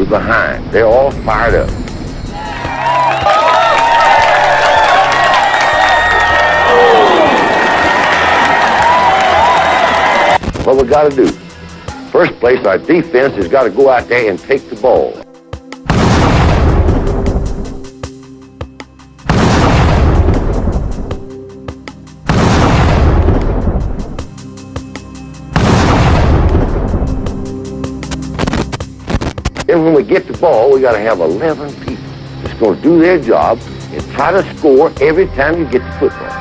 are behind. They're all fired up. What we got to do? First place, our defense has got to go out there and take the ball. And when we get the ball, we got to have 11 people that's going to do their job and try to score every time you get the football.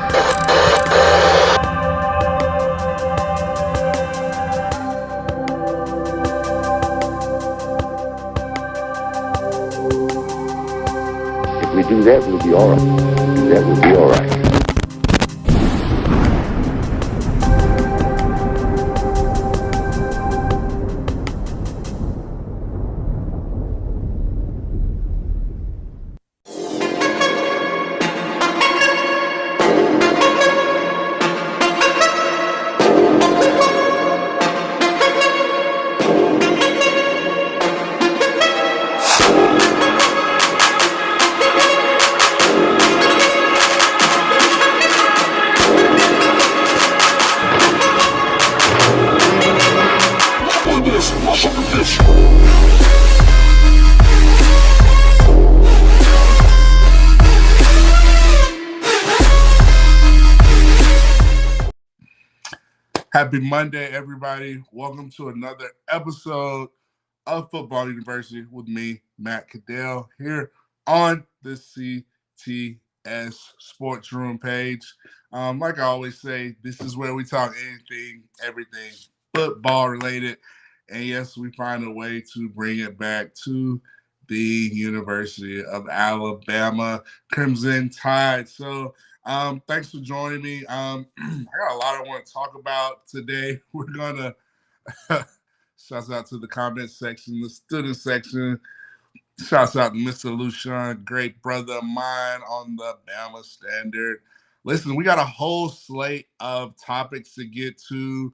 If we do that, we'll be all right. That will be all right. Happy Monday, everybody. Welcome to another episode of Football University with me, Matt Caddell, here on the CTS-Sports Room page. Like I always say, this is where we talk anything, everything football related. And yes, we find a way to bring it back to the University of Alabama Crimson Tide. So thanks for joining me. I got a lot I want to talk about today. We're going to shouts out to the comment section, the student section. Shouts out to Mr. Lucian, great brother of mine on the Bama Standard. Listen, we got a whole slate of topics to get to.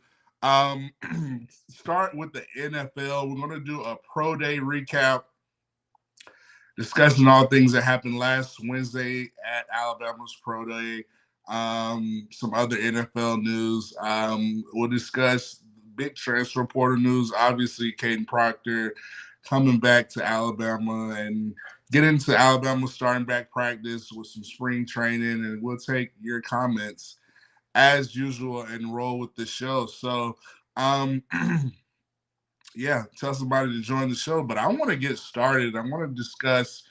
Start with the NFL. We're going to do a pro day recap, discussing all things that happened last Wednesday at Alabama's pro day. Some other NFL news. We'll discuss big transfer portal news. Obviously, Caden Proctor coming back to Alabama, and get into Alabama starting back practice with some spring training. And we'll take your comments as usual and roll with the show. So, yeah, tell somebody to join the show. But I want to get started. I want to discuss,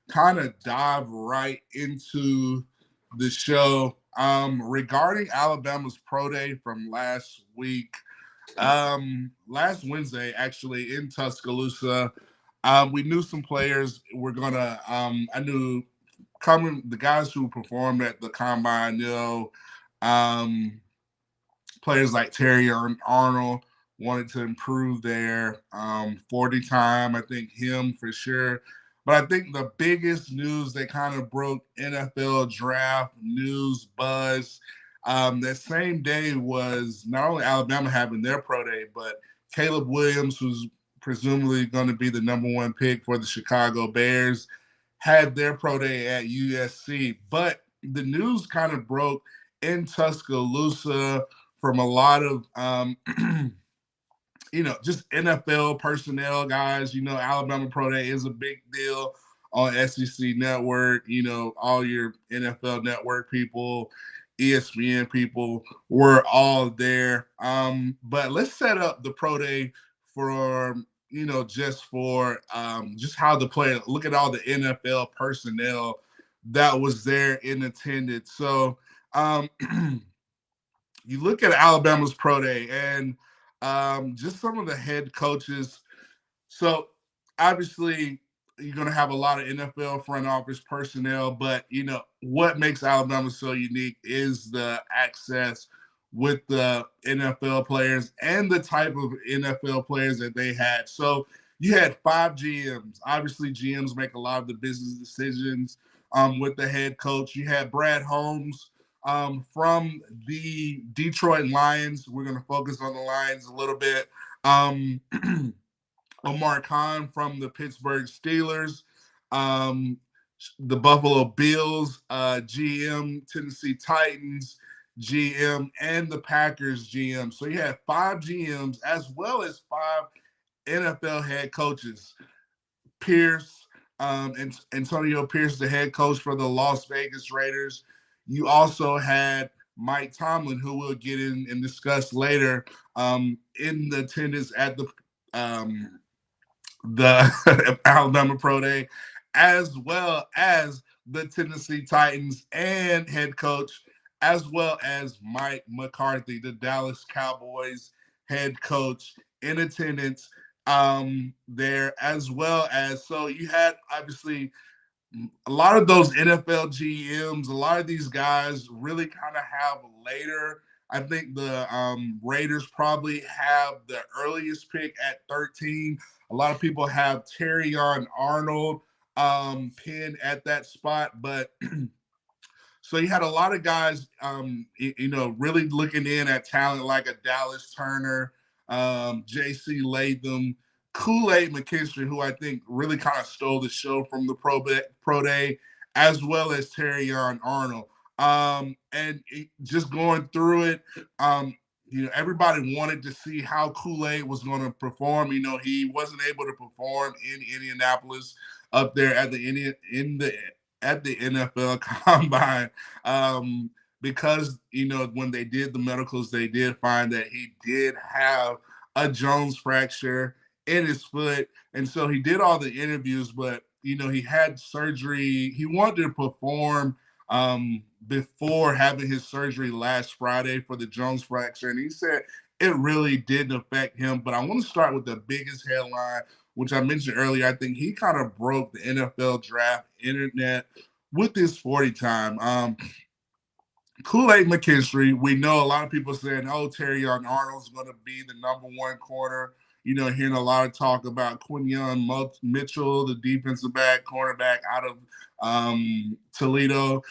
kind of dive right into the show regarding Alabama's pro day from last week. Last Wednesday, actually, in Tuscaloosa, we knew some players were going to I knew the guys who performed at the Combine, players like Terry Arnold wanted to improve their 40 time. I think him for sure. But I think the biggest news that kind of broke NFL draft news buzz that same day was not only Alabama having their pro day, but Caleb Williams, who's presumably going to be the number one pick for the Chicago Bears, had their pro day at USC. But the news kind of broke in Tuscaloosa from a lot of just NFL personnel guys. Alabama Pro Day is a big deal on SEC Network. All your NFL Network people, ESPN people were all there. But let's set up the Pro Day for, just how the player, look at all the NFL personnel that was there in attendance. So you look at Alabama's Pro Day and just some of the head coaches. So obviously you're going to have a lot of NFL front office personnel, but what makes Alabama so unique is the access with the NFL players and the type of NFL players that they had. So you had 5 GMs. Obviously GMs make a lot of the business decisions with the head coach. You had Brad Holmes from the Detroit Lions. We're going to focus on the Lions a little bit. Omar Khan from the Pittsburgh Steelers, um, the Buffalo Bills, GM, Tennessee Titans, GM, and the Packers GM. So you had 5 GMs as well as 5 NFL head coaches. Pierce, and Antonio Pierce, the head coach for the Las Vegas Raiders. You also had Mike Tomlin, who we'll get in and discuss later, in the attendance at the Alabama Pro Day, as well as the Tennessee Titans and head coach, as well as Mike McCarthy, the Dallas Cowboys head coach, in attendance there, as well as, so you had obviously a lot of those NFL GMs, a lot of these guys really kind of have later. I think the Raiders probably have the earliest pick at 13. A lot of people have Terrion Arnold pinned at that spot, but so you had a lot of guys, really looking in at talent like a Dallas Turner, J.C. Latham, Kool-Aid McKinstry, who I think really kind of stole the show from the Pro Day, as well as Terrion Arnold. Just going through it, everybody wanted to see how Kool-Aid was going to perform. He wasn't able to perform in Indianapolis up there at the NFL Combine, because when they did the medicals, they did find that he did have a Jones fracture in his foot, and so he did all the interviews, but he had surgery. He wanted to perform before having his surgery last Friday for the Jones fracture, and he said it really didn't affect him. But I want to start with the biggest headline, which I mentioned earlier. I think he kind of broke the NFL draft internet with his 40 time. Kool-Aid McKinstry, we know a lot of people saying, oh, Terrion Arnold's going to be the #1 corner. Hearing a lot of talk about Quinyon Mitchell, the defensive back, cornerback out of Toledo.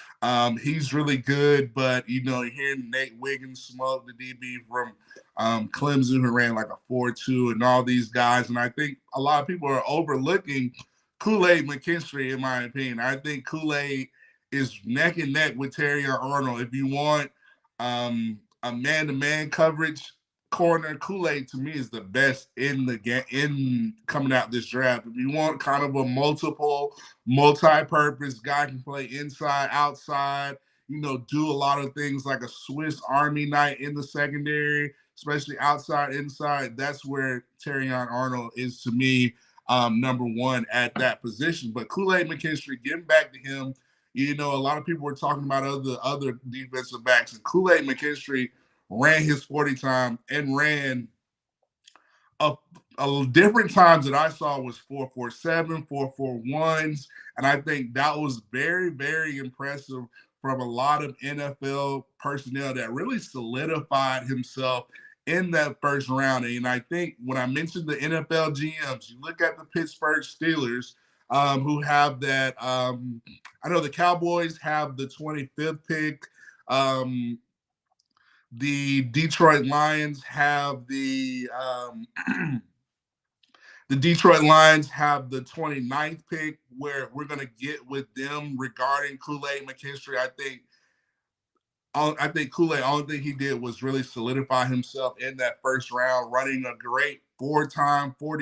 He's really good, but, hearing Nate Wiggins smoke, the DB from Clemson, who ran like a 4.2, and all these guys. And I think a lot of people are overlooking Kool-Aid McKinstry, in my opinion. I think Kool-Aid is neck and neck with Terrion Arnold. If you want a man-to-man coverage corner, Kool-Aid to me is the best in coming out this draft. If you want kind of a multi-purpose guy, can play inside, outside, do a lot of things like a Swiss Army knife in the secondary, especially outside, inside. That's where Terrion Arnold is to me #1 at that position. But Kool-Aid McKinstry, getting back to him, a lot of people were talking about other defensive backs, and Kool-Aid McKinstry ran his 40 time and ran a different times that I saw was 4.47, 4.41s, and I think that was very, very impressive from a lot of NFL personnel that really solidified himself in that first round. And I think when I mentioned the NFL GMs, you look at the Pittsburgh Steelers, who have that. I know the Cowboys have the 25th pick. The Detroit Lions have the 29th pick, where we're going to get with them regarding Kool-Aid McKinstry. I think Kool-Aid, only thing he did was really solidify himself in that first round, running a great 40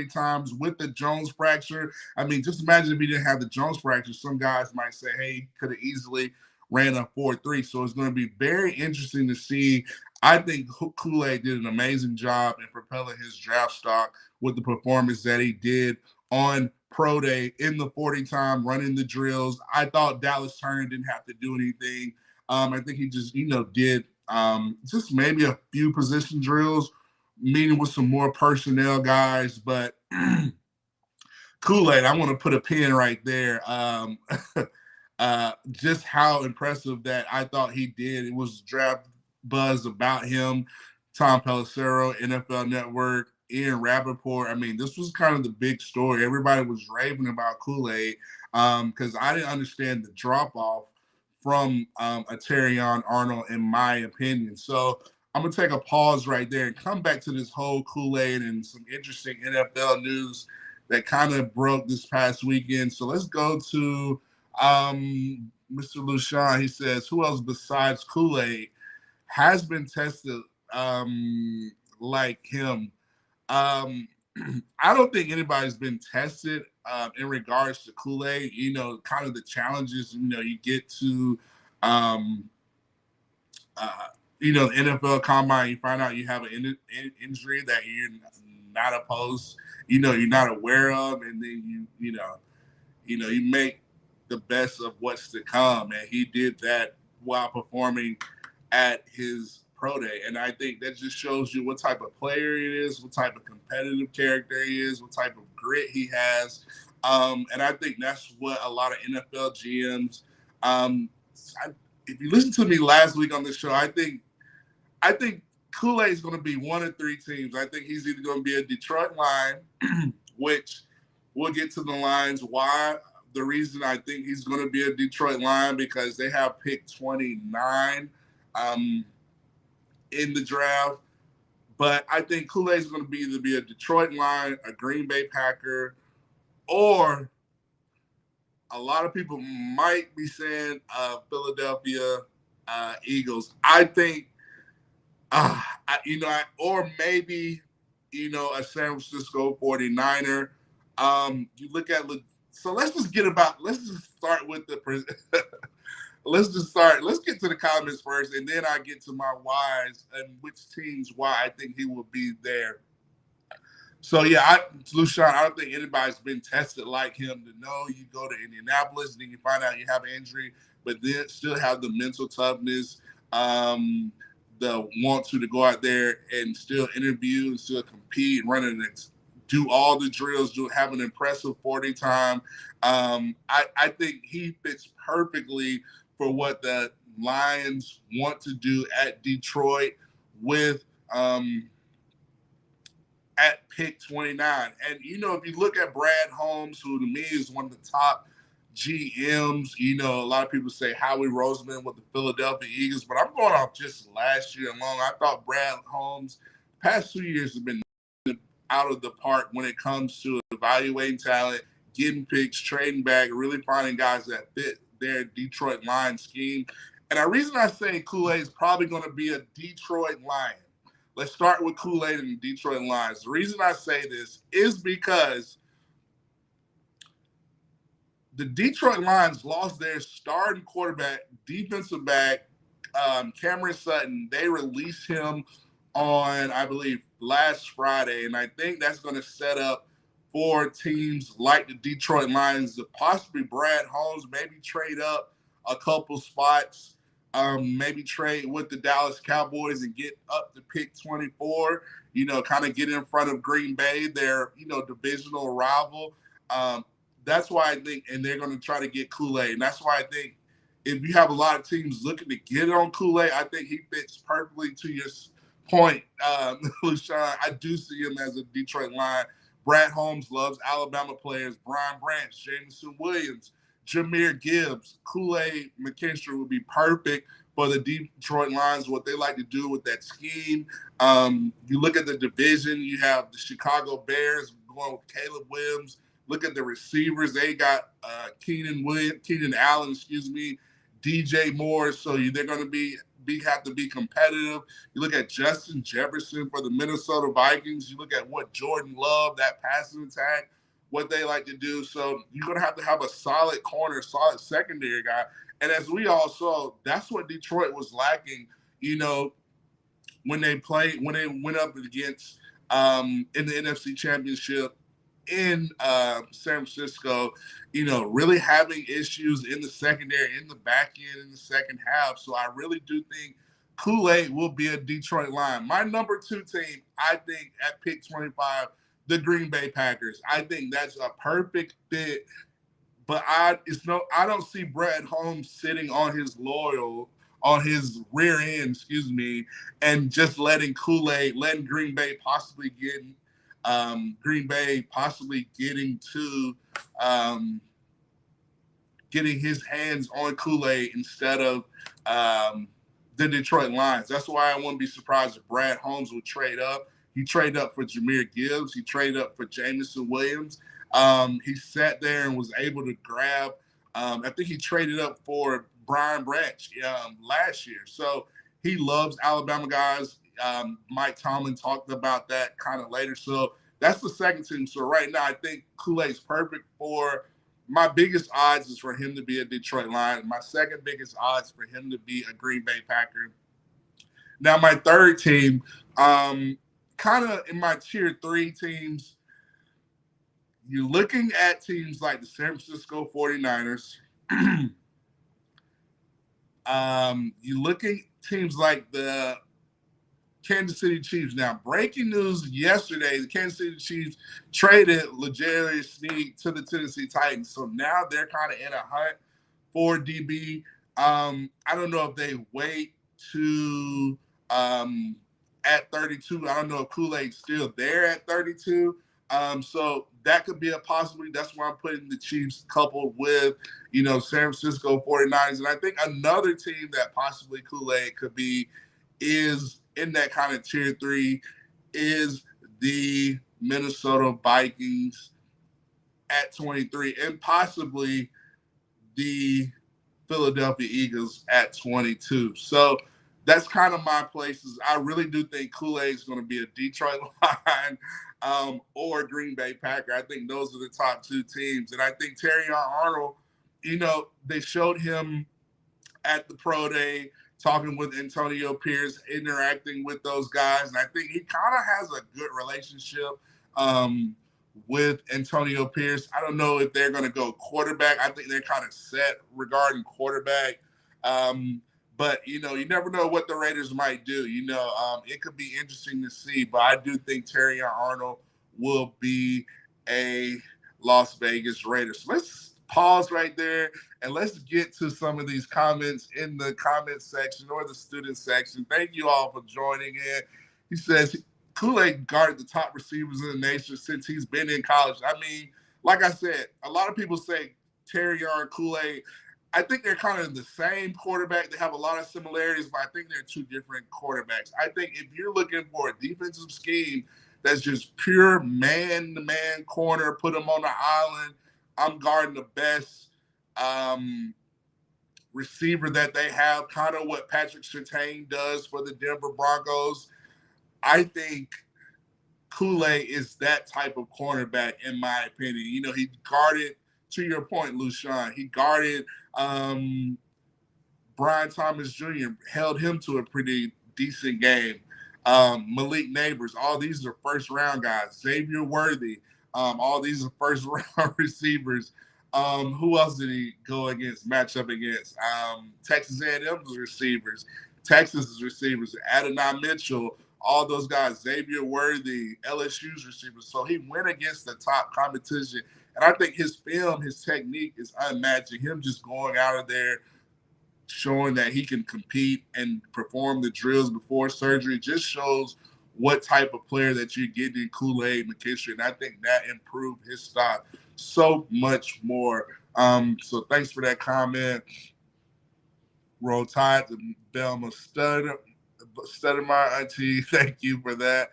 times with the Jones fracture. I mean, just imagine if he didn't have the Jones fracture. Some guys might say, hey, he could have easily ran a 4.3. So it's going to be very interesting to see. I think Kool-Aid did an amazing job in propelling his draft stock with the performance that he did on Pro Day in the 40 time, running the drills. I thought Dallas Turner didn't have to do anything. I think he just, did just maybe a few position drills, meeting with some more personnel guys. But Kool-Aid, I want to put a pin right there. Just how impressive that I thought he did. It was draft buzz about him. Tom Pelissero, NFL Network, Ian Rappaport. I mean, this was kind of the big story. Everybody was raving about Kool-Aid because I didn't understand the drop-off from a Terrion Arnold, in my opinion. So I'm going to take a pause right there and come back to this whole Kool-Aid and some interesting NFL news that kind of broke this past weekend. So let's go to Mr. Lushan. He says, who else besides Kool-Aid has been tested like him? I don't think anybody's been tested in regards to Kool-Aid. You know, kind of the challenges, you know, you get to you know, the NFL combine, you find out you have an injury that you're not opposed, you know, you're not aware of, and then you make the best of what's to come. And he did that while performing at his pro day. And I think that just shows you what type of player he is, what type of competitive character he is, what type of grit he has. And I think that's what a lot of NFL GMs, if you listen to me last week on this show, I think Kool-Aid is going to be one of three teams. I think he's either going to be a Detroit Lion, which we'll get to the Lions. Why? The reason I think he's going to be a Detroit Lion because they have pick 29 in the draft. But I think Kool-Aid is going to either be a Detroit Lion, a Green Bay Packer, or a lot of people might be saying Philadelphia Eagles. I think, or maybe, a San Francisco 49er. You look at so let's just start with let's get to the comments first, and then I get to my whys and which teams why I think he will be there. So yeah, Lushan, I don't think anybody's been tested like him to know you go to Indianapolis and then you find out you have an injury, but then still have the mental toughness, the want to go out there and still interview and still compete, run and do all the drills, have an impressive 40 time. I think he fits perfectly for what the Lions want to do at Detroit with at pick 29. And, if you look at Brad Holmes, who to me is one of the top GMs, a lot of people say Howie Roseman with the Philadelphia Eagles, but I'm going off just last year alone. I thought Brad Holmes, past 2 years, have been out of the park when it comes to evaluating talent, getting picks, trading back, really finding guys that fit their Detroit Lions scheme. And the reason I say Kool-Aid is probably going to be a Detroit Lion. Let's start with Kool-Aid and the Detroit Lions. The reason I say this is because the Detroit Lions lost their starting quarterback, defensive back, Cameron Sutton. They released him on, I believe, last Friday, and I think that's going to set up for teams like the Detroit Lions to possibly Brad Holmes, maybe trade up a couple spots, maybe trade with the Dallas Cowboys and get up to pick 24, kind of get in front of Green Bay, their, divisional rival. That's why I think, and they're going to try to get Kool-Aid. And that's why I think if you have a lot of teams looking to get on Kool-Aid, I think he fits perfectly to your point, Lushan. I do see him as a Detroit Lion. Brad Holmes loves Alabama players. Brian Branch, Jameson Williams, Jahmyr Gibbs, Kool-Aid McKinstry would be perfect for the Detroit Lions, what they like to do with that scheme. You look at the division, you have the Chicago Bears going with Caleb Williams. Look at the receivers. They got Keenan Allen, DJ Moore. So they're going to have to be competitive. You look at Justin Jefferson for the Minnesota Vikings. You look at what Jordan Love, that passing attack, what they like to do. So you're going to have a solid corner, solid secondary guy. And as we all saw, that's what Detroit was lacking, when they went up against in the NFC Championship in San Francisco, really having issues in the secondary, in the back end, in the second half. So I really do think Kool-Aid will be a Detroit Lion. My number 2 team, I think, at pick 25, the Green Bay Packers. I think that's a perfect fit. But I don't see Brad Holmes sitting on his rear end, and just letting Kool-Aid, letting Green Bay possibly getting to getting his hands on Kool-Aid instead of the Detroit Lions. That's why I wouldn't be surprised if Brad Holmes would trade up. He traded up for Jahmyr Gibbs. He traded up for Jameson Williams. He sat there and was able to grab. I think he traded up for Brian Branch last year. So he loves Alabama guys. Mike Tomlin talked about that kind of later. So that's the second team. So right now, I think Kool-Aid's perfect for. My biggest odds is for him to be a Detroit Lion. My second biggest odds for him to be a Green Bay Packer. Now, my third team, kind of in my tier 3 teams, you're looking at teams like the San Francisco 49ers. You're looking at teams like the Kansas City Chiefs. Now, breaking news yesterday, the Kansas City Chiefs traded L'Jarius Sneed to the Tennessee Titans. So now they're kind of in a hunt for DB. I don't know if they wait to at 32. I don't know if Kool-Aid's still there at 32. So that could be a possibility. That's why I'm putting the Chiefs coupled with, San Francisco 49ers. And I think another team that possibly Kool-Aid could be is in that kind of tier 3 is the Minnesota Vikings at 23 and possibly the Philadelphia Eagles at 22. So that's kind of my places. I really do think Kool-Aid is going to be a Detroit Lion or Green Bay Packer. I think those are the top 2 teams. And I think Terrion Arnold, they showed him at the Pro Day talking with Antonio Pierce, interacting with those guys. And I think he kind of has a good relationship with Antonio Pierce. I don't know if they're going to go quarterback. I think they're kind of set regarding quarterback. But, you never know what the Raiders might do. It could be interesting to see. But I do think Terrion Arnold will be a Las Vegas Raider. So let's pause right there and let's get to some of these comments in the comment section or the student section. Thank you all for joining in. He says Kool-Aid guarded the top receivers in the nation since he's been in college. I mean, like I said, a lot of people say Terrion, Kool-Aid. I think they're kind of the same quarterback. They have a lot of similarities, but I think they're 2 different quarterbacks. I think if you're looking for a defensive scheme that's just pure man-to-man corner, put them on the island, I'm guarding the best receiver that they have, kind of what Patrick Surtain does for the Denver Broncos. I think Kool-Aid is that type of cornerback, in my opinion. He guarded, to your point, Lushawn, he guarded Brian Thomas Jr., held him to a pretty decent game. Malik Neighbors, all these are first-round guys. Xavier Worthy, all these are first-round receivers. Who else did he match up against? Texas A&M's receivers, Texas's receivers, Adonai Mitchell, all those guys, Xavier Worthy, LSU's receivers. So he went against the top competition. And I think his film, his technique is unmatched. Him just going out of there, showing that he can compete and perform the drills before surgery just shows what type of player that you're getting in Kool-Aid McKinstry. And I think that improved his stock so much more. So thanks for that comment. Roll Tide to Belma Stutter my auntie. Thank you for that.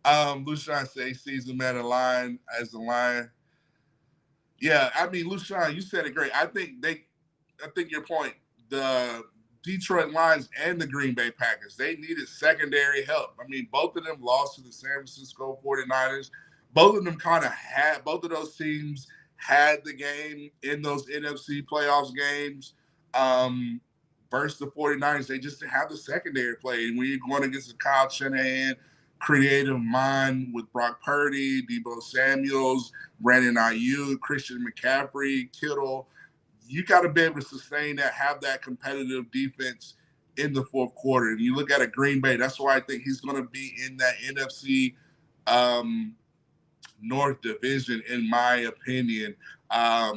Lushawn say he sees him at a line as a lion. Yeah, I mean, Lushawn, you said it great. I think your point, the Detroit Lions and the Green Bay Packers, they needed secondary help. I mean, both of them lost to the San Francisco 49ers. Both of them both of those teams had the game in those NFC playoffs games versus the 49ers. They just didn't have the secondary play. And when you're going against the Kyle Shanahan creative mind with Brock Purdy, Deebo Samuels, Brandon Ayuk, Christian McCaffrey, Kittle, you got to be able to sustain that, have that competitive defense in the fourth quarter. And you look at a Green Bay, that's why I think he's going to be in that NFC North Division, in my opinion.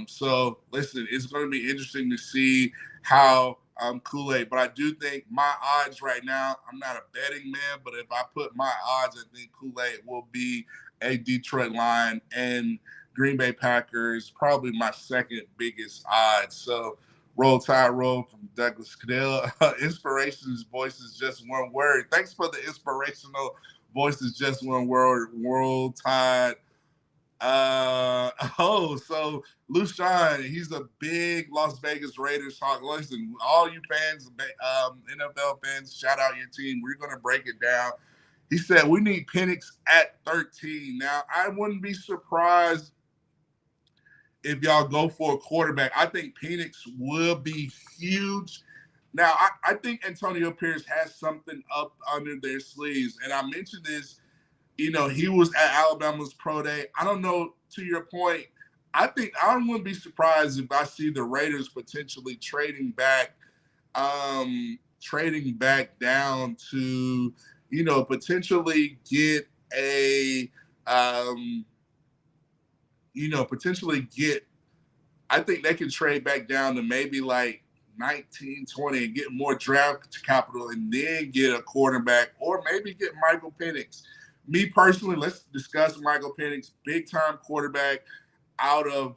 So, listen, it's going to be interesting to see how Kool-Aid. But I do think my odds right now, I'm not a betting man, but if I put my odds, I think Kool-Aid will be a Detroit Lion, and Green Bay Packers probably my second biggest odds. So Roll Tide Roll from Douglas Caddell. Inspiration's voice is just one word. Thanks for the inspirational voice is just one word. Roll Tide. So Lushan, he's a big Las Vegas Raiders talk. Listen, all you fans, NFL fans, shout out your team. We're gonna break it down. He said we need Penix at 13. Now, I wouldn't be surprised if y'all go for a quarterback. I think Penix will be huge. Now, I think Antonio Pierce has something up under their sleeves, and I mentioned this. He was at Alabama's pro day. I don't know, to your point, I think I wouldn't be surprised if I see the Raiders potentially trading back down to, potentially get I think they can trade back down to maybe like 19, 20 and get more draft capital and then get a quarterback or maybe get Michael Penix. Me personally, let's discuss Michael Penix, big-time quarterback out of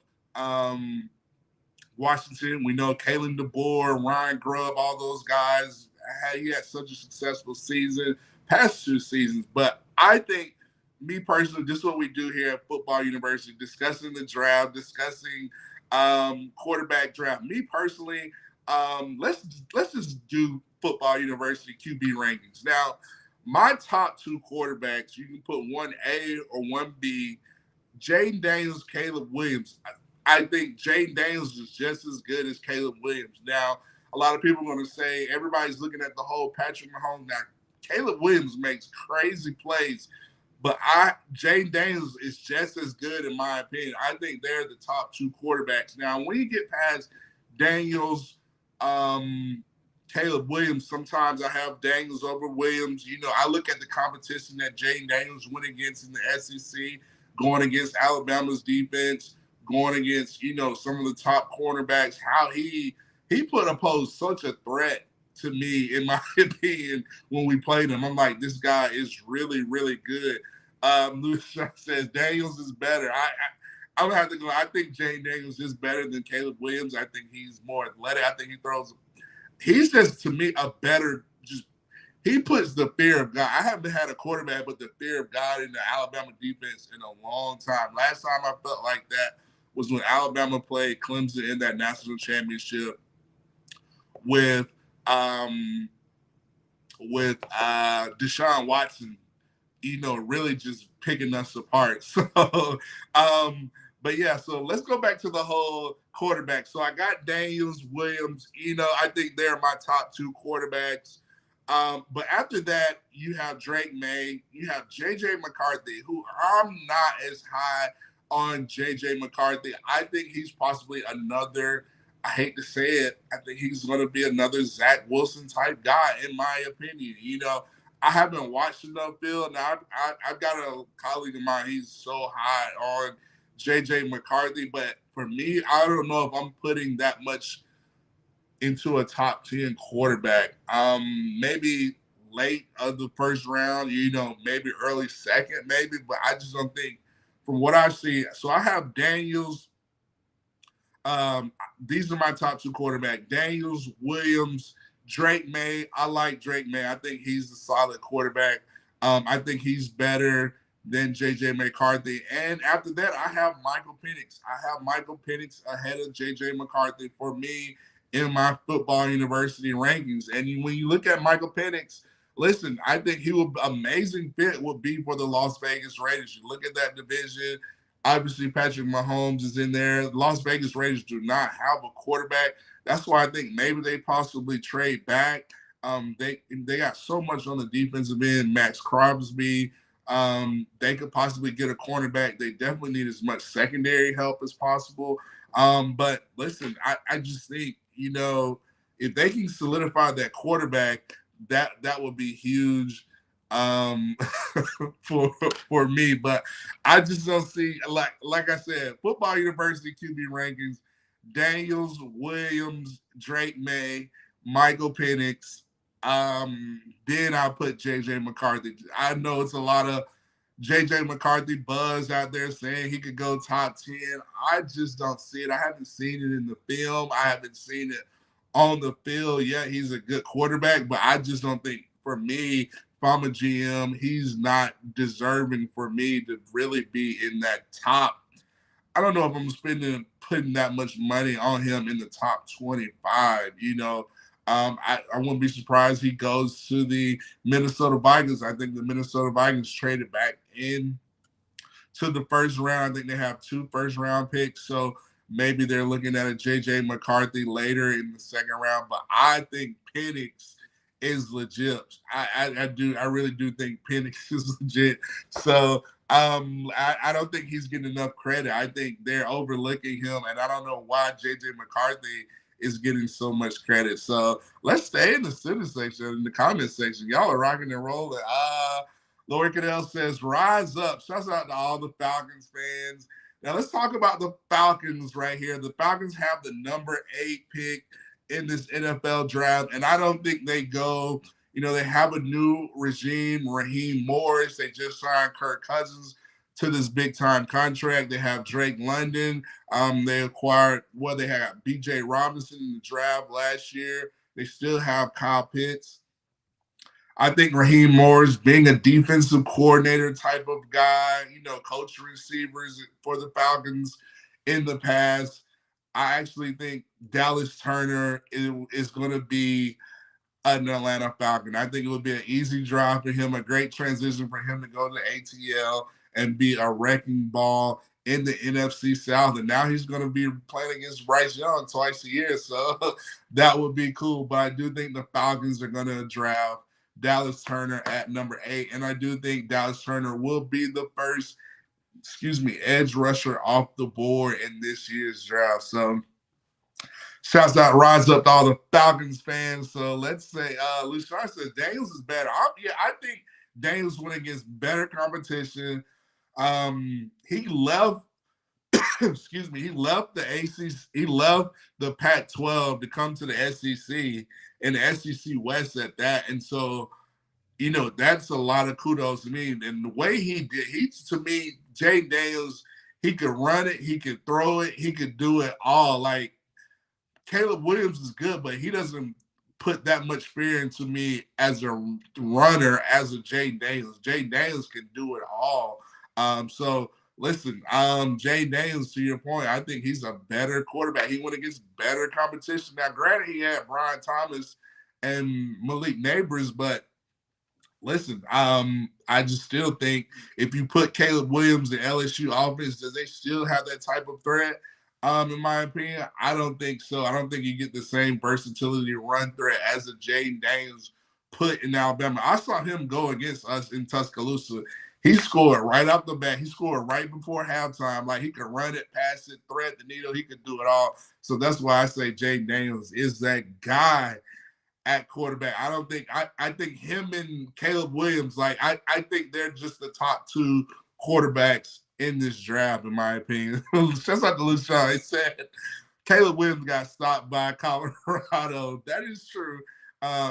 Washington. We know Kalen DeBoer, Ryan Grubb, all those guys. He had such a successful season, past 2 seasons. But I think, me personally, this is what we do here at Football University, discussing the draft, discussing quarterback draft. Me personally, let's just do Football University QB rankings. Now, my top 2 quarterbacks, you can put 1A or 1B, Jaden Daniels, Caleb Williams. I think Jaden Daniels is just as good as Caleb Williams. Now, a lot of people are going to say everybody's looking at the whole Patrick Mahomes. Now, Caleb Williams makes crazy plays, but Jaden Daniels is just as good in my opinion. I think they're the top 2 quarterbacks. Now, when you get past Daniels, Caleb Williams, sometimes I have Daniels over Williams. I look at the competition that Jaden Daniels went against in the SEC, going against Alabama's defense, going against, some of the top cornerbacks, how he posed such a threat to me, in my opinion, when we played him. I'm like, this guy is really, really good. Lewis says Daniels is better. I'm going to have to go. I think Jaden Daniels is better than Caleb Williams. I think he's more athletic. I think he's just, to me, a better, he puts the fear of God. I haven't had a quarterback with the fear of God in the Alabama defense in a long time. Last time I felt like that was when Alabama played Clemson in that national championship with Deshaun Watson, really just picking us apart. So, but yeah, so let's go back to the whole quarterback. So I got Daniels, Williams. I think they're my top 2 quarterbacks. But after that, you have Drake May. You have J.J. McCarthy, who I'm not as high on J.J. McCarthy. I think he's possibly another, I hate to say it, I think he's going to be another Zach Wilson type guy, in my opinion. I haven't watched enough film. Now, I've got a colleague of mine, he's so high on J.J. McCarthy, but for me, I don't know if I'm putting that much into a top 10 quarterback. Maybe late of the first round, maybe early second, maybe, but I just don't think, from what I see. So I have Daniels. These are my top 2 quarterbacks: Daniels, Williams, Drake May. I like Drake May. I think he's a solid quarterback. I think he's better than J.J. McCarthy. And after that, I have Michael Penix. I have Michael Penix ahead of J.J. McCarthy for me in my Football University rankings. And when you look at Michael Penix, listen, I think he would amazing fit would be for the Las Vegas Raiders. You look at that division. Obviously, Patrick Mahomes is in there. The Las Vegas Raiders do not have a quarterback. That's why I think maybe they possibly trade back. They got so much on the defensive end. Max Crosby. They could possibly get a cornerback. They definitely need as much secondary help as possible. But listen, I just think, if they can solidify that quarterback, that would be huge for me. But I just don't see, like I said, Football University QB rankings: Daniels, Williams, Drake May, Michael Penix. Then I'll put J.J. McCarthy. I know it's a lot of J.J. McCarthy buzz out there saying he could go top 10. I just don't see it. I haven't seen it in the film. I haven't seen it on the field yet. He's a good quarterback, but I just don't think, for me, if I'm a GM, he's not deserving for me to really be in that top. I don't know if I'm putting that much money on him in the top 25. I wouldn't be surprised he goes to the Minnesota Vikings. I think the Minnesota Vikings traded back in to the first round. I think they have 2 first-round picks, so maybe they're looking at a J.J. McCarthy later in the second round. But I think Penix is legit. I really do think Penix is legit. So I don't think he's getting enough credit. I think they're overlooking him, and I don't know why J.J. McCarthy is getting so much credit. So let's stay in the center section, in the comment section. Y'all are rocking and rolling. Lori Caddell says, rise up. Shouts out to all the Falcons fans. Now let's talk about the Falcons right here. The Falcons have the number 8 pick in this NFL draft, and I don't think they go, they have a new regime, Raheem Morris. They just signed Kirk Cousins to this big-time contract. They have Drake London. They acquired, they had B.J. Robinson in the draft last year. They still have Kyle Pitts. I think Raheem Morris, being a defensive coordinator type of guy, coaching receivers for the Falcons in the past, I actually think Dallas Turner is going to be an Atlanta Falcon. I think it would be an easy drive for him, a great transition for him to go to the ATL and be a wrecking ball in the NFC South. And now he's going to be playing against Bryce Young twice a year. So that would be cool. But I do think the Falcons are going to draft Dallas Turner at number 8. And I do think Dallas Turner will be the first, edge rusher off the board in this year's draft. So shouts out, rise up to all the Falcons fans. So let's say, Lucian says Daniels is better. I think Daniels went against better competition. He left, he left the ACC, he left the Pac-12 to come to the SEC, and the SEC West at that. And so, that's a lot of kudos to me. And the way he did, to me, Jay Daniels, he could run it, he could throw it, he could do it all. Like, Caleb Williams is good, but he doesn't put that much fear into me as a runner, as a Jay Daniels. Jay Daniels can do it all. So listen, Jay Daniels, to your point, I think he's a better quarterback. He went against better competition. Now, granted, he had Brian Thomas and Malik Neighbors, but listen, I just still think if you put Caleb Williams in LSU offense, does they still have that type of threat? In my opinion, I don't think so. I don't think you get the same versatility run threat as a Jaden Daniels put in Alabama. I saw him go against us in Tuscaloosa. He scored right off the bat. He scored right before halftime. Like, he could run it, pass it, thread the needle. He could do it all. So that's why I say Jaden Daniels is that guy at quarterback. I think him and Caleb Williams, I think they're just the top 2 quarterbacks in this draft, in my opinion. Just like the Lucian, he said Caleb Williams got stopped by Colorado. That is true.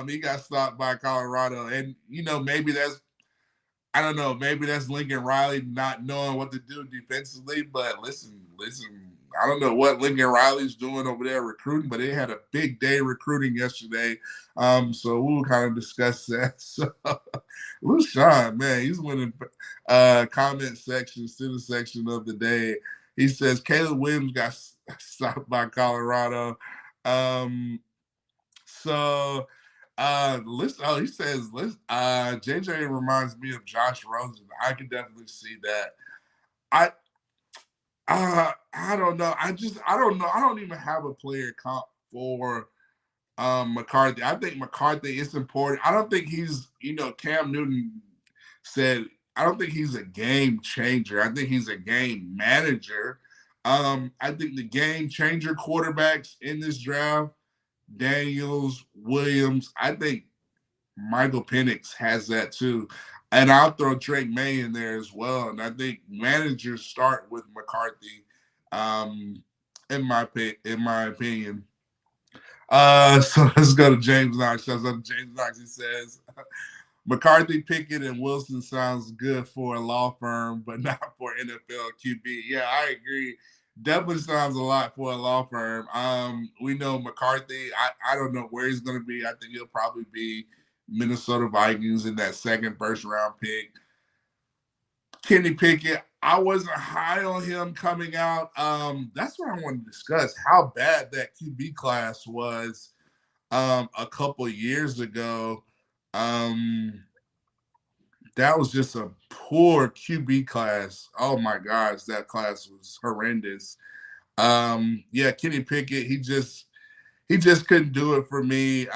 He got stopped by Colorado. And, maybe that's, I don't know, maybe that's Lincoln Riley not knowing what to do defensively. But listen, I don't know what Lincoln Riley's doing over there recruiting, but they had a big day recruiting yesterday. So we'll kind of discuss that. So Lucian, man, he's winning comment section, student section of the day. He says Caleb Williams got stopped by Colorado. He says, JJ reminds me of Josh Rosen. I can definitely see that. I don't know. I don't know. I don't even have a player comp for McCarthy. I think McCarthy is important. I don't think he's, Cam Newton said, I don't think he's a game changer. I think he's a game manager. I think the game changer quarterbacks in this draft, Daniels, Williams, I think Michael Penix has that too. And I'll throw Drake May in there as well. And I think managers start with McCarthy, in my opinion. So let's go to James Knox. Shouts out to James Knox. He says, McCarthy, Pickett, and Wilson sounds good for a law firm, but not for NFL QB. Yeah, I agree. Definitely sounds a lot for a law firm. We know McCarthy. I don't know where he's going to be. I think he'll probably be Minnesota Vikings in that second, first round pick. Kenny Pickett, I wasn't high on him coming out. That's what I want to discuss, how bad that QB class was a couple years ago. That was just a poor QB class. Oh my gosh, that class was horrendous. Yeah, Kenny Pickett, he just couldn't do it for me.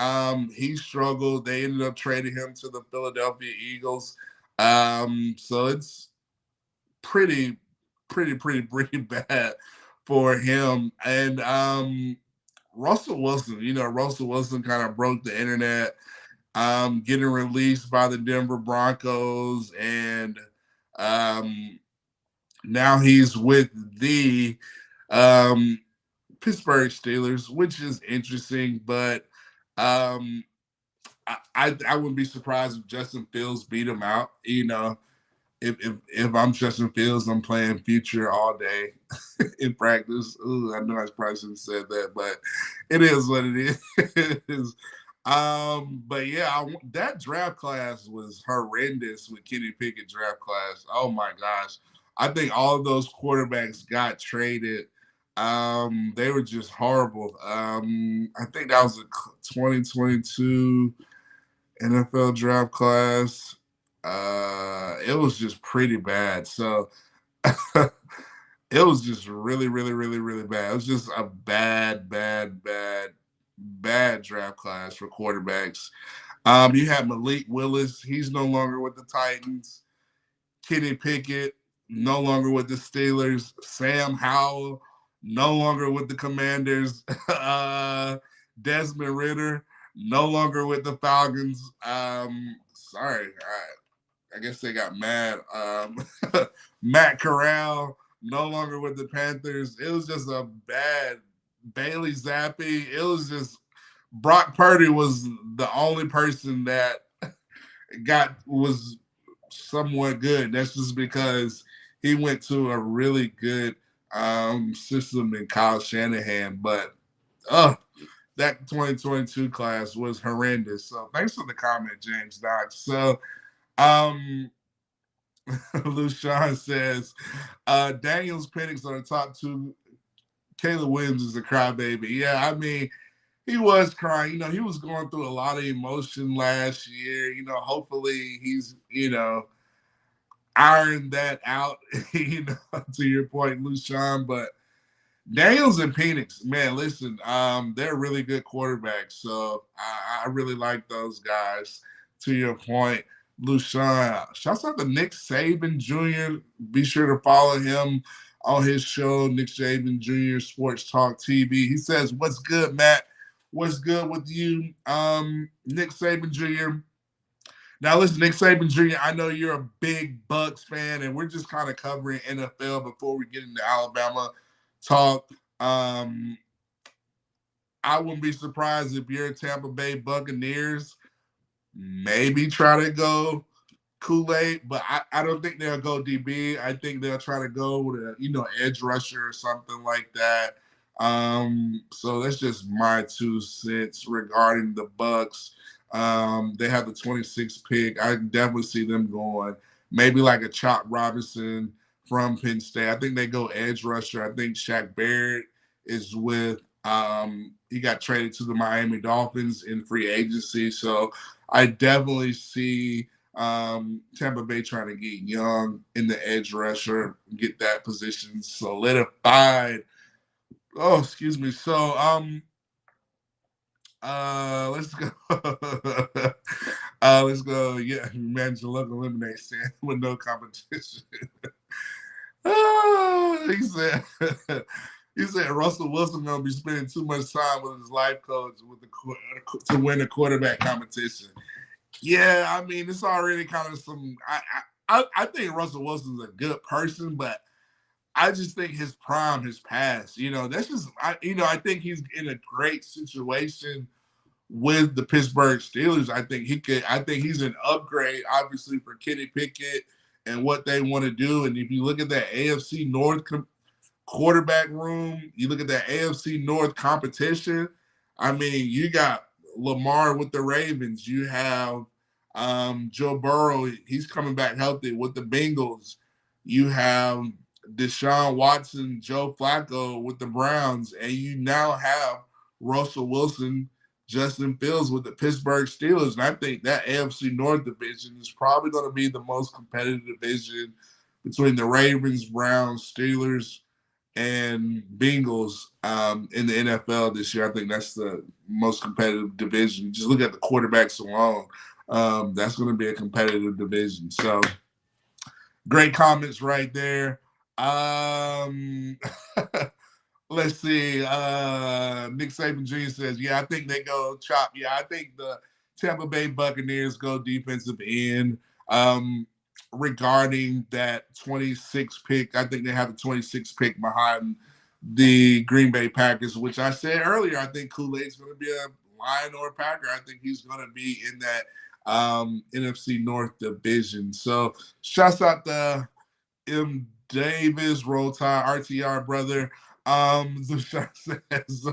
He struggled. They ended up trading him to the Philadelphia Eagles. So it's pretty bad for him. And Russell Wilson kind of broke the internet, getting released by the Denver Broncos, and now he's with the Pittsburgh Steelers, which is interesting, but I wouldn't be surprised if Justin Fields beat him out. If I'm Justin Fields, I'm playing future all day in practice. Ooh, I know I probably shouldn't have said that, but it is what it is. But yeah, that draft class was horrendous with Kenny Pickett draft class. Oh my gosh. I think all of those quarterbacks got traded. They were just horrible. I think that was a 2022 NFL draft class. It was just pretty bad. So it was just really, really, really, really bad. It was just a bad draft class for quarterbacks. You have Malik Willis. He's no longer with the Titans. Kenny Pickett, no longer with the Steelers. Sam Howell, no longer with the Commanders. Desmond Ridder, no longer with the Falcons. Sorry, I guess they got mad. Matt Corral, no longer with the Panthers. It was just a bad Bailey Zappi. It was just Brock Purdy was the only person that was somewhat good. That's just because he went to a really good system in Kyle Shanahan. But that 2022 class was horrendous. So thanks for the comment, James Dox. So Lushawn says, Daniels Penix are the top two. Caleb Williams is a crybaby. Yeah, I mean, he was crying. He was going through a lot of emotion last year. Hopefully he's, ironed that out, to your point, Lushawn. But Daniels and Penix, man, listen, they're really good quarterbacks. So I really like those guys. To your point, Lushawn, shouts out to Nick Saban Jr. Be sure to follow him on his show, Nick Saban Jr. Sports Talk TV. He says, "What's good, Matt? What's good with you, Nick Saban Jr.?" Now, listen, Nick Saban Jr., I know you're a big Bucs fan, and we're just kind of covering NFL before we get into Alabama talk. I wouldn't be surprised if you're Tampa Bay Buccaneers. Maybe try to go Kool-Aid, but I don't think they'll go DB. I think they'll try to go with a edge rusher or something like that. So that's just my 2 cents regarding the Bucs. They have the 26th pick. I can definitely see them going maybe like a Chop Robinson from Penn State. I think they go edge rusher. I think Shaq Barrett is with he got traded to the Miami Dolphins in free agency. So I definitely see Tampa Bay trying to get Young in the edge rusher, get that position solidified. Oh, excuse me. So let's go. Let's go. Yeah, manage the local eliminate stand with no competition. He said he said Russell Wilson gonna be spending too much time with his life coach to win a quarterback competition. Yeah, I mean it's already kind of some. I think Russell Wilson's a good person, but I just think his prime has passed. That's just I think he's in a great situation with the Pittsburgh Steelers. I think he's an upgrade, obviously, for Kenny Pickett and what they want to do. And if you look at that AFC North quarterback room, you look at that AFC North competition, I mean, you got Lamar with the Ravens. You have Joe Burrow. He's coming back healthy with the Bengals. You have Deshaun Watson, Joe Flacco with the Browns. And you now have Russell Wilson, Justin Fields with the Pittsburgh Steelers. And I think that AFC North division is probably going to be the most competitive division between the Ravens, Browns, Steelers, and Bengals in the NFL this year. I think that's the most competitive division. Just look at the quarterbacks alone. That's going to be a competitive division. So great comments right there. Let's see. Nick Saban Jr. says, yeah, I think they go chop. Yeah, I think the Tampa Bay Buccaneers go defensive end. Regarding that 26 pick, I think they have the 26 pick behind the Green Bay Packers, which I said earlier, I think Kool-Aid's going to be a Lion or a Packer. I think he's going to be in that NFC North division. So shouts out to M. Davis, Roll Tide, RTR brother. The says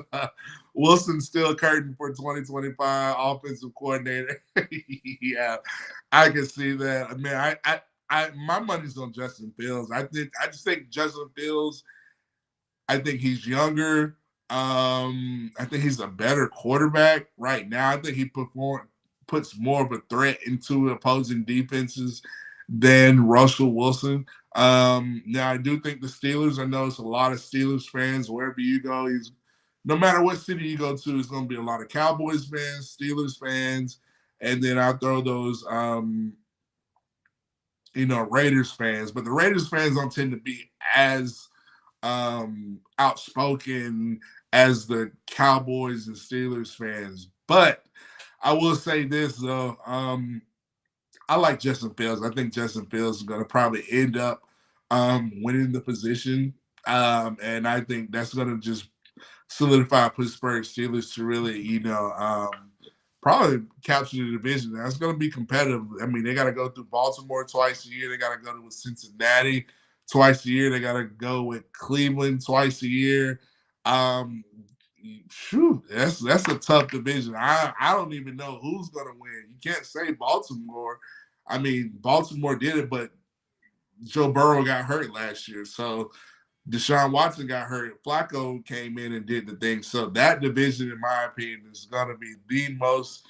Wilson still curtain for 2025 offensive coordinator. Yeah, I can see that. I mean, I my money's on Justin Fields. I just think Justin Fields. I think he's younger. I think he's a better quarterback right now. I think he puts more of a threat into opposing defenses than Russell Wilson. Now I do think the Steelers, I know it's a lot of Steelers fans wherever you go. No matter what city you go to, it's going to be a lot of Cowboys fans, Steelers fans, and then I'll throw those, Raiders fans. But the Raiders fans don't tend to be as outspoken as the Cowboys and Steelers fans. But I will say this, though. I like Justin Fields. I think Justin Fields is going to probably end up winning the position. And I think that's going to just solidify Pittsburgh Steelers to really, probably capture the division. That's going to be competitive. I mean, they got to go through Baltimore twice a year. They got to go to Cincinnati twice a year. They got to go with Cleveland twice a year. That's a tough division. I don't even know who's going to win. You can't say Baltimore. I mean, Baltimore did it, but Joe Burrow got hurt last year. So Deshaun Watson got hurt. Flacco came in and did the thing. So that division, in my opinion, is going to be the most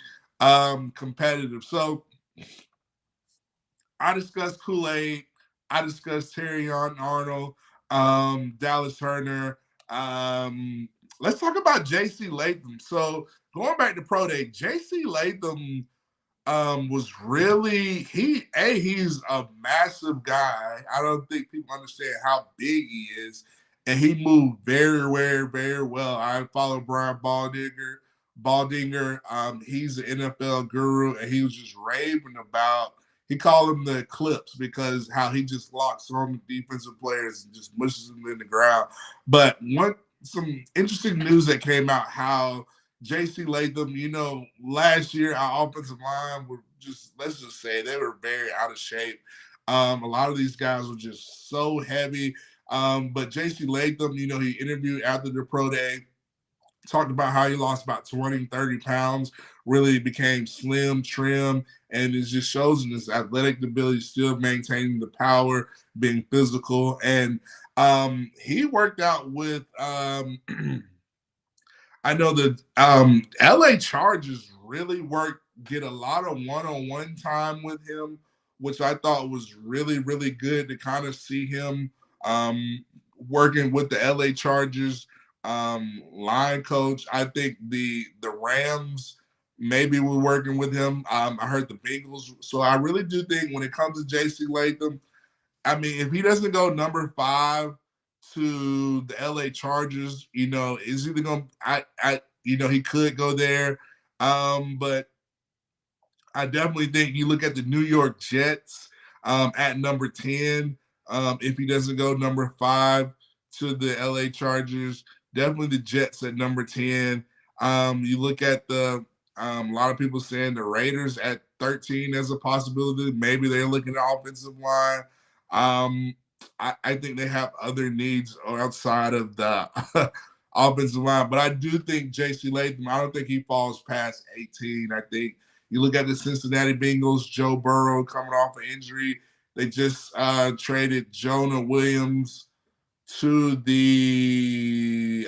competitive. So I discussed Kool-Aid. I discussed Terry Arnold, Dallas Turner. Let's talk about J.C. Latham. So going back to Pro Day, J.C. Latham was really he's a massive guy. I don't think people understand how big he is, and he moved very, very, very well. I follow Brian Baldinger. He's an NFL guru, and he was just raving about. He called him the Eclipse because how he just locks on the defensive players and just mushes them in the ground. But some interesting news that came out how J.C. Latham, last year our offensive line were let's just say they were very out of shape. A lot of these guys were just so heavy. But J.C. Latham, he interviewed after the pro day, talked about how he lost about 20, 30 pounds, really became slim, trim, and it just shows in his athletic ability, still maintaining the power, being physical. And he worked out with I know the LA Chargers really get a lot of one-on-one time with him, which I thought was really, really good to kind of see him working with the LA Chargers line coach. I think the Rams maybe were working with him. I heard the Bengals. So I really do think when it comes to J.C. Latham, I mean, if he doesn't go number 5 to the LA Chargers, is either going he could go there. But I definitely think you look at the New York Jets at number 10. If he doesn't go number 5 to the LA Chargers, definitely the Jets at number 10. You look at the A lot of people saying the Raiders at 13 as a possibility. Maybe they're looking at offensive line. I think they have other needs outside of the offensive line. But I do think J.C. Latham, I don't think he falls past 18. I think you look at the Cincinnati Bengals, Joe Burrow coming off an injury. They just traded Jonah Williams to the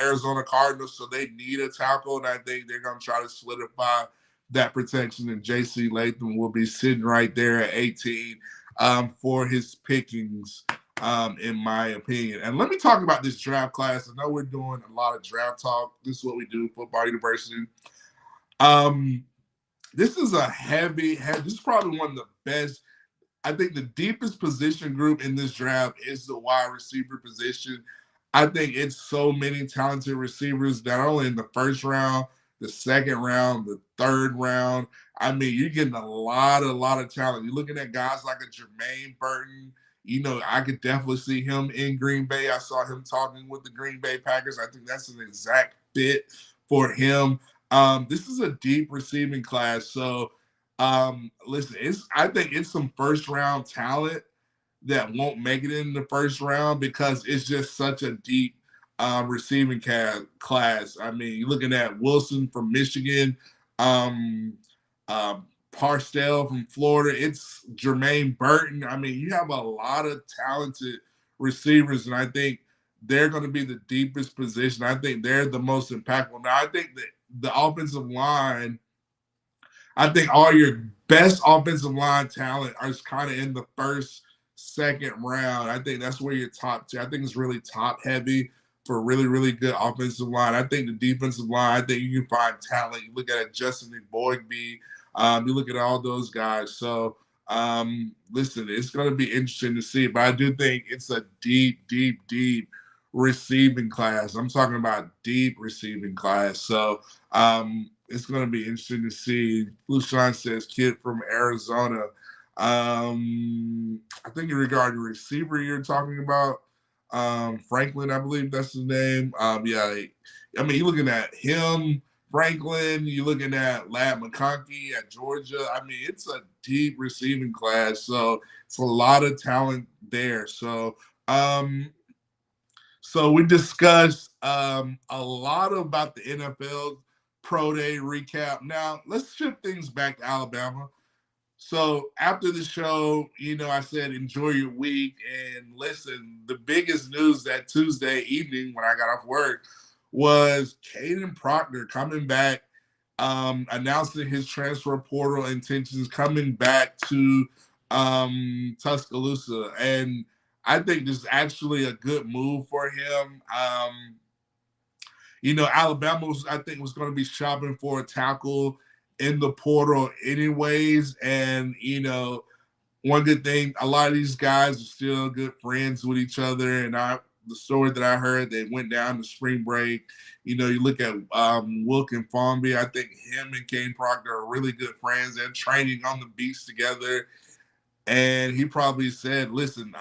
Arizona Cardinals, so they need a tackle, and I think they're going to try to solidify that protection, and J.C. Latham will be sitting right there at 18 for his pickings, in my opinion. And let me talk about this draft class. I know we're doing a lot of draft talk. This is what we do, Football University. This is a heavy, this is probably one of the best. I think the deepest position group in this draft is the wide receiver position. I think it's so many talented receivers, not only in the first round, the second round, the third round. I mean, you're getting a lot of talent. You're looking at guys like a Jermaine Burton. You know, I could definitely see him in Green Bay. I saw him talking with the Green Bay Packers. I think that's an exact fit for him. This is a deep receiving class. So, listen, I think it's some first round talent that won't make it in the first round because it's just such a deep receiving class. I mean, you're looking at Wilson from Michigan, Parstell from Florida. It's Jermaine Burton. I mean, you have a lot of talented receivers, and I think they're going to be the deepest position. I think they're the most impactful. Now, I think that the offensive line, I think all your best offensive line talent is kind of in the first, second round. I think that's where your top two. I think it's really top heavy for really, really good offensive line. I think the defensive line, I think you can find talent. You look at Justin Boygby. You look at all those guys. So, listen, it's going to be interesting to see. But I do think it's a deep receiving class. I'm talking about deep receiving class. So, it's going to be interesting to see. Lushan says, kid from Arizona. I think in regard to receiver you're talking about, Franklin, I believe that's his name. Yeah, I mean, you're looking at him, Franklin, you're looking at Lad McConkey at Georgia. I mean, it's a deep receiving class, so it's a lot of talent there. So, so we discussed a lot about the NFL Pro Day recap. Now, let's shift things back to Alabama. So after the show, you know, I said, enjoy your week. And listen, the biggest news that Tuesday evening when I got off work was Caden Proctor coming back, announcing his transfer portal intentions, coming back to Tuscaloosa. And I think this is actually a good move for him. You know, Alabama I think was going to be shopping for a tackle in the portal anyways. And, you know, one good thing, a lot of these guys are still good friends with each other. And the story that I heard, they went down to spring break. You know, you look at Wilk and Formby. I think him and Kane Proctor are really good friends. They're training on the beach together. And he probably said, listen,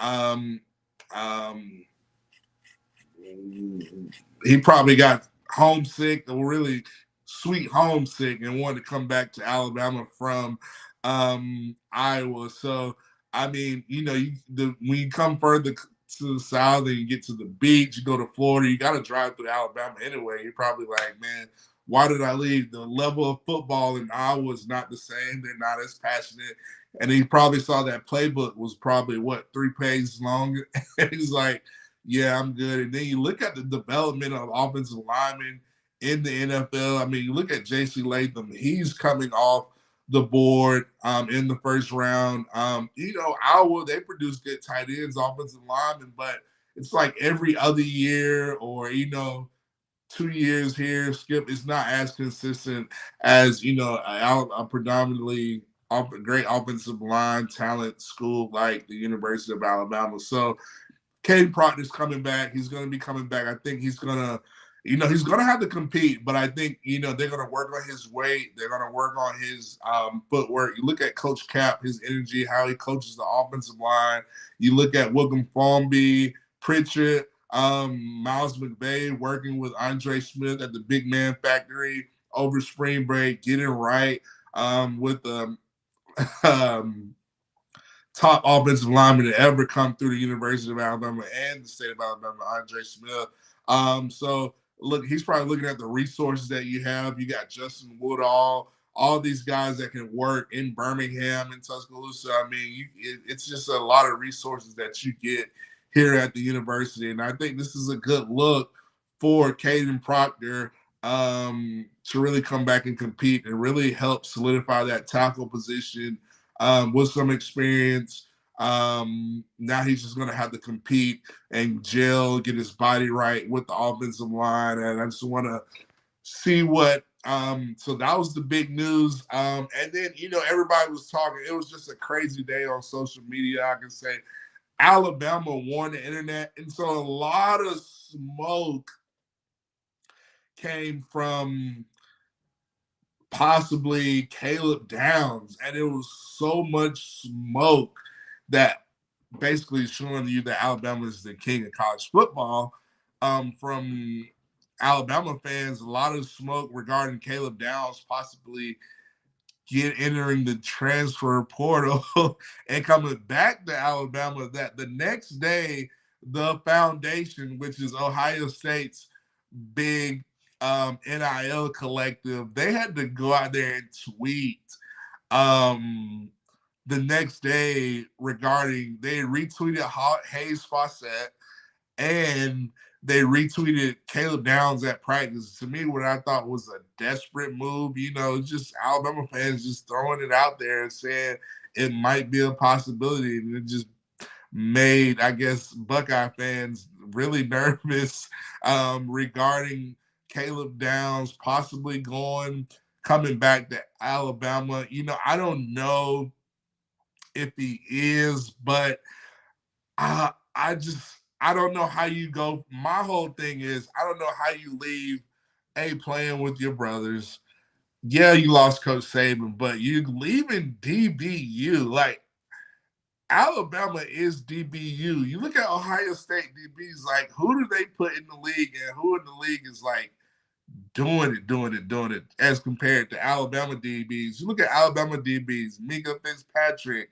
he probably got homesick or really sweet homesick and wanted to come back to Alabama from Iowa. So, I mean, you know, when you come further to the south and you get to the beach, you go to Florida, you got to drive through Alabama anyway. You're probably like, man, why did I leave? The level of football in Iowa is not the same. They're not as passionate. And he probably saw that playbook was probably, 3 pages long. And he's like, yeah, I'm good. And then you look at the development of offensive linemen in the NFL. I mean, you look at J.C. Latham. He's coming off the board in the first round. You know, Iowa, they produce good tight ends, offensive linemen, but it's like every other year or, you know, 2 years here, Skip, it's not as consistent as, you know, a predominantly great offensive line talent school like the University of Alabama. So, Caden Proctor's coming back. He's going to be coming back. I think he's going to, you know, he's going to have to compete, but I think, you know, they're going to work on his weight. They're going to work on his footwork. You look at Coach Cap, his energy, how he coaches the offensive line. You look at Wilkham Formby, Pritchard, Miles McVay working with Andre Smith at the Big Man Factory. over spring break, getting right with the top offensive lineman to ever come through the University of Alabama and the state of Alabama, Andre Smith. So look, he's probably looking at the resources that you have. You got Justin Woodall, all these guys that can work in Birmingham and Tuscaloosa. I mean, it's just a lot of resources that you get here at the university. And I think this is a good look for Caden Proctor to really come back and compete and really help solidify that tackle position with some experience. Now he's just going to have to compete and gel, get his body right with the offensive line. And I just want to see what so that was the big news. And then, everybody was talking. It was just a crazy day on social media, I can say. Alabama won the internet. And so a lot of smoke came from possibly Caleb Downs. And it was so much smoke that basically showing you that Alabama is the king of college football. From Alabama fans, a lot of smoke regarding Caleb Downs possibly entering the transfer portal and coming back to Alabama. That the next day, the foundation, which is Ohio State's big NIL collective, they had to go out there and tweet the next day regarding, they retweeted Hayes Fawcett and they retweeted Caleb Downs at practice. To me, what I thought was a desperate move, just Alabama fans just throwing it out there and saying it might be a possibility. And it just made, I guess, Buckeye fans really nervous regarding Caleb Downs possibly coming back to Alabama. I don't know if he is, but I don't know how you go. My whole thing is, I don't know how you leave playing with your brothers. Yeah, you lost Coach Saban, but you're leaving DBU. Like, Alabama is DBU. You look at Ohio State DBs, like, who do they put in the league, and who in the league is like doing it as compared to Alabama DBs? You look at Alabama DBs, Mika Fitzpatrick,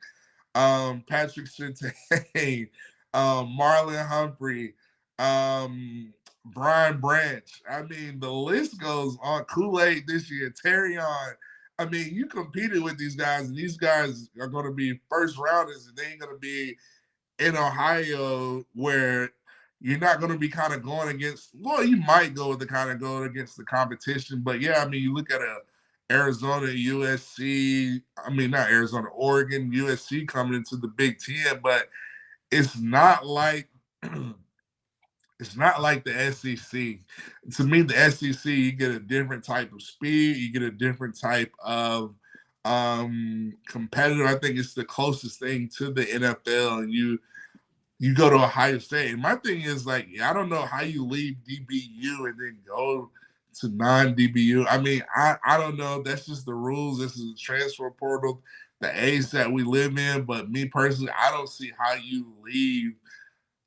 Patrick Surtain, Marlon Humphrey, Brian Branch. I mean, the list goes on. Kool-Aid this year, Terrion. I mean, you competed with these guys, and these guys are going to be first rounders, and they ain't going to be in Ohio where you're not going to be kind of going against. Well, you might go with the kind of going against the competition, but yeah, I mean, you look at Arizona, USC. I mean, not Arizona, Oregon, USC coming into the Big Ten, but it's not like it's not like the SEC. To me, the SEC, you get a different type of speed, you get a different type of competitor. I think it's the closest thing to the NFL, and you go to Ohio State. And my thing is, like, I don't know how you leave DBU and then go to non-DBU. I mean, I don't know. That's just the rules. This is the transfer portal, the age that we live in. But me personally, I don't see how you leave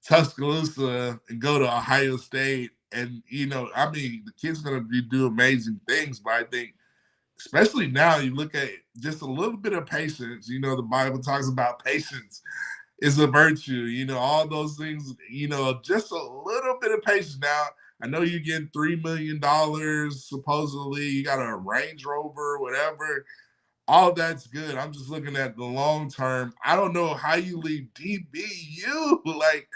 Tuscaloosa and go to Ohio State. And, I mean, the kid's going to do amazing things, but I think especially now you look at just a little bit of patience. The Bible talks about patience is a virtue, all those things, just a little bit of patience. Now, I know you're getting $3 million, supposedly. You got a Range Rover, whatever. All that's good. I'm just looking at the long term. I don't know how you leave DBU. Like,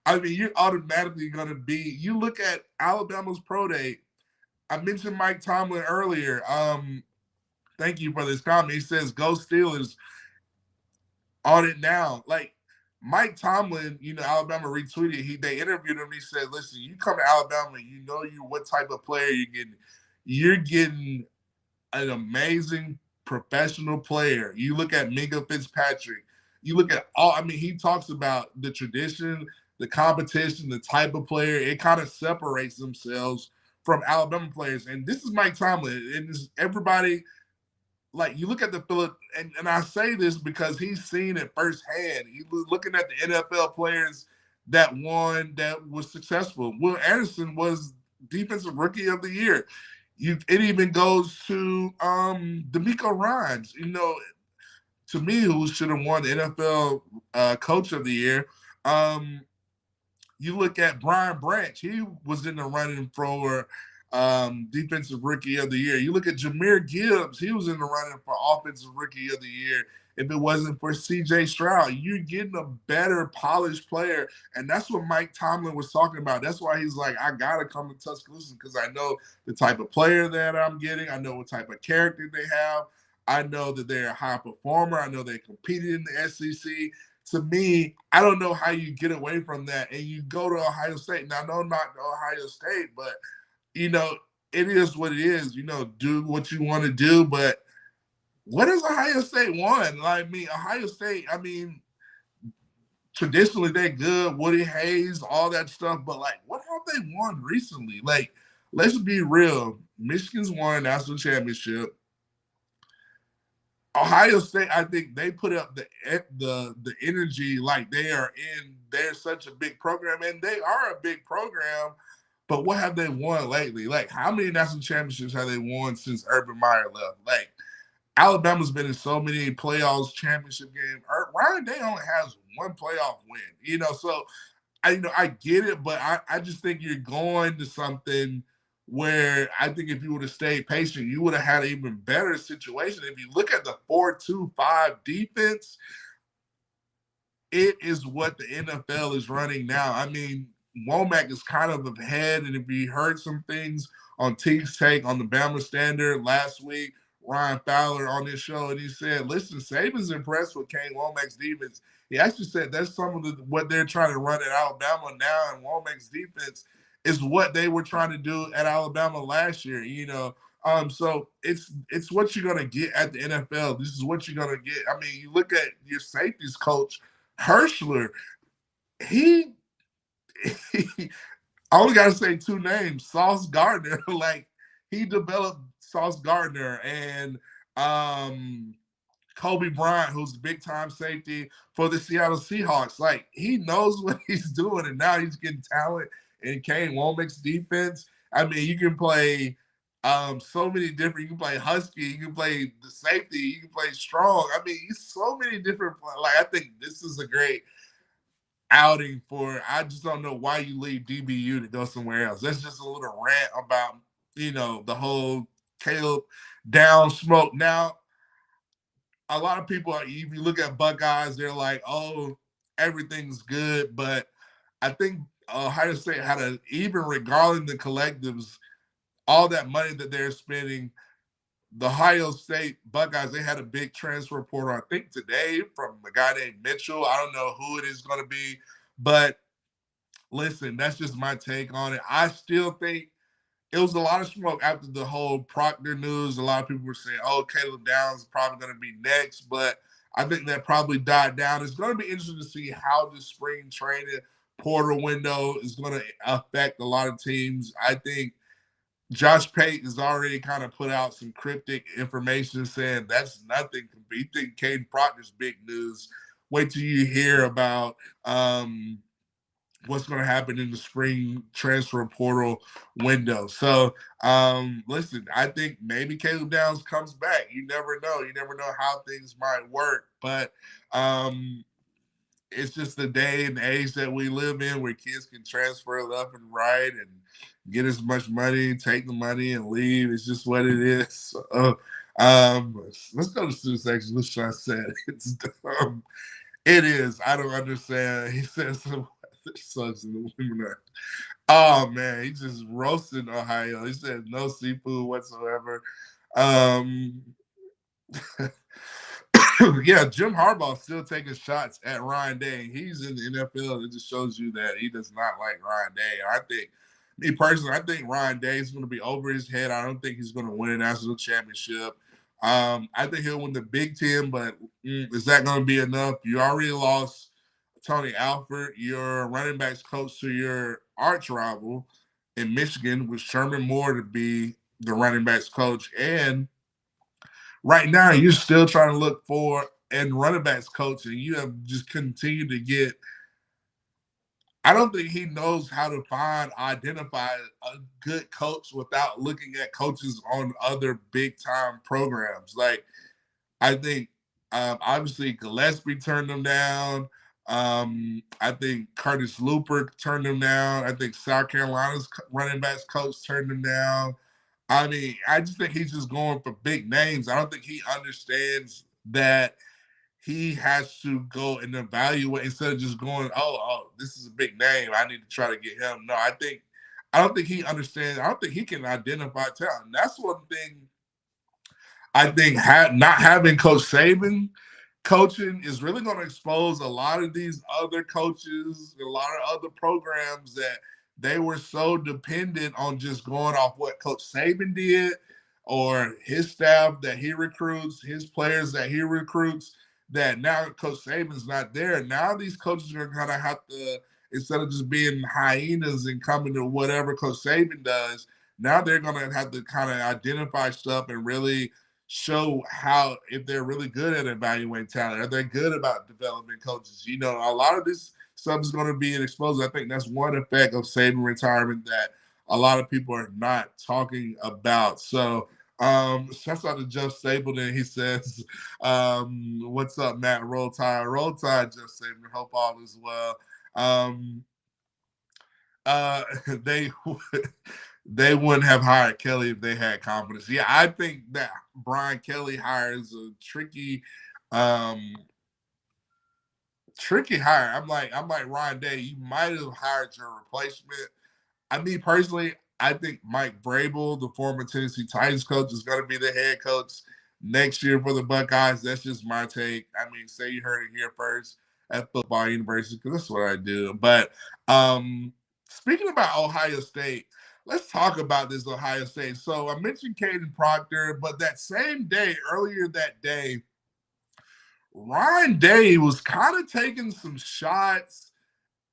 I mean, you're automatically going to be – you look at Alabama's pro day. I mentioned Mike Tomlin earlier. Thank you for this comment. He says, go Steelers on it now. Like, Mike Tomlin, Alabama retweeted. They interviewed him. He said, listen, you come to Alabama, what type of player you're getting. You're getting an amazing professional player. You look at Minka Fitzpatrick. You look at he talks about the tradition, the competition, the type of player. It kind of separates themselves from Alabama players. And this is Mike Tomlin. And everybody, like, you look at the Philip, and I say this because he's seen it firsthand. He's looking at the NFL players that won, that was successful. Will Anderson was Defensive Rookie of the Year. It even goes to D'Amico Ryans, to me, who should have won the NFL Coach of the Year. You look at Brian Branch, he was in the running for Defensive Rookie of the Year. You look at Jahmyr Gibbs, he was in the running for Offensive Rookie of the Year. If it wasn't for CJ Stroud, you're getting a better polished player. And that's what Mike Tomlin was talking about. That's why he's like, I got to come to Tuscaloosa because I know the type of player that I'm getting. I know what type of character they have. I know that they're a high performer. I know they competed in the SEC. To me, I don't know how you get away from that and you go to Ohio State. Now, no, not Ohio State, but, it is what it is. Do what you want to do. But what has Ohio State won? Ohio State, traditionally they're good. Woody Hayes, all that stuff. But, what have they won recently? Let's be real. Michigan's won a national championship. Ohio State, I think they put up the energy like they're such a big program, and they are a big program, but what have they won lately? How many national championships have they won since Urban Meyer left? Alabama's been in so many playoffs, championship games. Ryan Day only has one playoff win, so I get it, but I just think you're going to something where I think if you would have stayed patient, you would have had an even better situation. If you look at the 4-2-5 defense, it is what the NFL is running now. Womack is kind of ahead, and if you heard some things on T's take on the Bama Standard last week, Ryan Fowler on this show, and he said, listen, Saban's impressed with Kane Womack's defense. He actually said that's some of what they're trying to run at Alabama now, and Womack's defense is what they were trying to do at Alabama last year, So it's what you're going to get at the NFL. This is what you're going to get. You look at your safeties coach, Herschler, he I only got to say two names, Sauce Gardner. He developed Sauce Gardner and Kobe Bryant, who's the big-time safety for the Seattle Seahawks. He knows what he's doing, and now he's getting talent in Kane Womack's defense. You can play so many different – you can play Husky, you can play the safety, you can play strong. So many different – I think this is a great outing for – I just don't know why you leave DBU to go somewhere else. That's just a little rant about, the whole Caleb down smoke. Now, a lot of people, if you look at Buckeyes, they're like, oh, everything's good. But I think Ohio State had even regarding the collectives, all that money that they're spending, the Ohio State Buckeyes, they had a big transfer portal, I think today, from a guy named Mitchell. I don't know who it is going to be. But listen, that's just my take on it. I still think it was a lot of smoke after the whole Proctor news. A lot of people were saying, oh, Caleb Downs is probably going to be next. But I think that probably died down. It's going to be interesting to see how the spring training portal window is going to affect a lot of teams. I think Josh Pate has already kind of put out some cryptic information saying that's nothing. You think Caden Proctor's big news. Wait till you hear about what's going to happen in the spring transfer portal window. So, listen, I think maybe Caleb Downs comes back. You never know. You never know how things might work. But it's just the day and age that we live in where kids can transfer left and right and get as much money, take the money, and leave. It's just what it is. So, let's go to student section. Let's try to say it. It's dumb. It is. I don't understand. He says sucks in the women. Oh man, he just roasted Ohio. He said no seafood whatsoever. Yeah, Jim Harbaugh's still taking shots at Ryan Day. He's in the NFL. It just shows you that he does not like Ryan Day. I think, me personally, I think Ryan Day is going to be over his head. I don't think he's going to win a national championship. I think he'll win the Big Ten, but is that going to be enough? You already lost Tony Alford, your running backs coach, to your arch rival in Michigan, with Sherman Moore to be the running backs coach. And right now, you're still trying to look for and running backs coach, and you have just continued to get I don't think he knows how to identify a good coach without looking at coaches on other big time programs. Like, I think obviously Gillespie turned him down. I think Curtis Looper turned him down. I think South Carolina's running backs coach turned him down. I mean, I just think he's just going for big names. I don't think he understands that he has to go and evaluate instead of just going, this is a big name. I need to try to get him. No, I don't think he understands. I don't think he can identify talent. And that's one thing I think not having Coach Saban coaching is really going to expose a lot of these other coaches, a lot of other programs that they were so dependent on just going off what Coach Saban did or his staff that he recruits, his players that he recruits, that now Coach Saban's not there. Now these coaches are going to have to, instead of just being hyenas and coming to whatever Coach Saban does, now they're going to have to kind of identify stuff and really show how, if they're really good at evaluating talent, are they good about developing coaches? You know, a lot of this stuff is going to be exposed. I think that's one effect of Saban retirement that a lot of people are not talking about. So, shouts out to Jeff Stapleton. He says, what's up, Matt? Roll Tide, Jeff Stapleton. Hope all is well. They they wouldn't have hired Kelly if they had confidence. Yeah, I think that Brian Kelly hires a tricky hire. I'm like Ryan Day. You might have hired your replacement. I mean, personally, I think Mike Vrabel, the former Tennessee Titans coach, is going to be the head coach next year for the Buckeyes. That's just my take. I mean, say you heard it here first at Football University, because that's what I do. But speaking about Ohio State, let's talk about this Ohio State. So I mentioned Caden Proctor, but that same day, earlier that day, Ryan Day was kind of taking some shots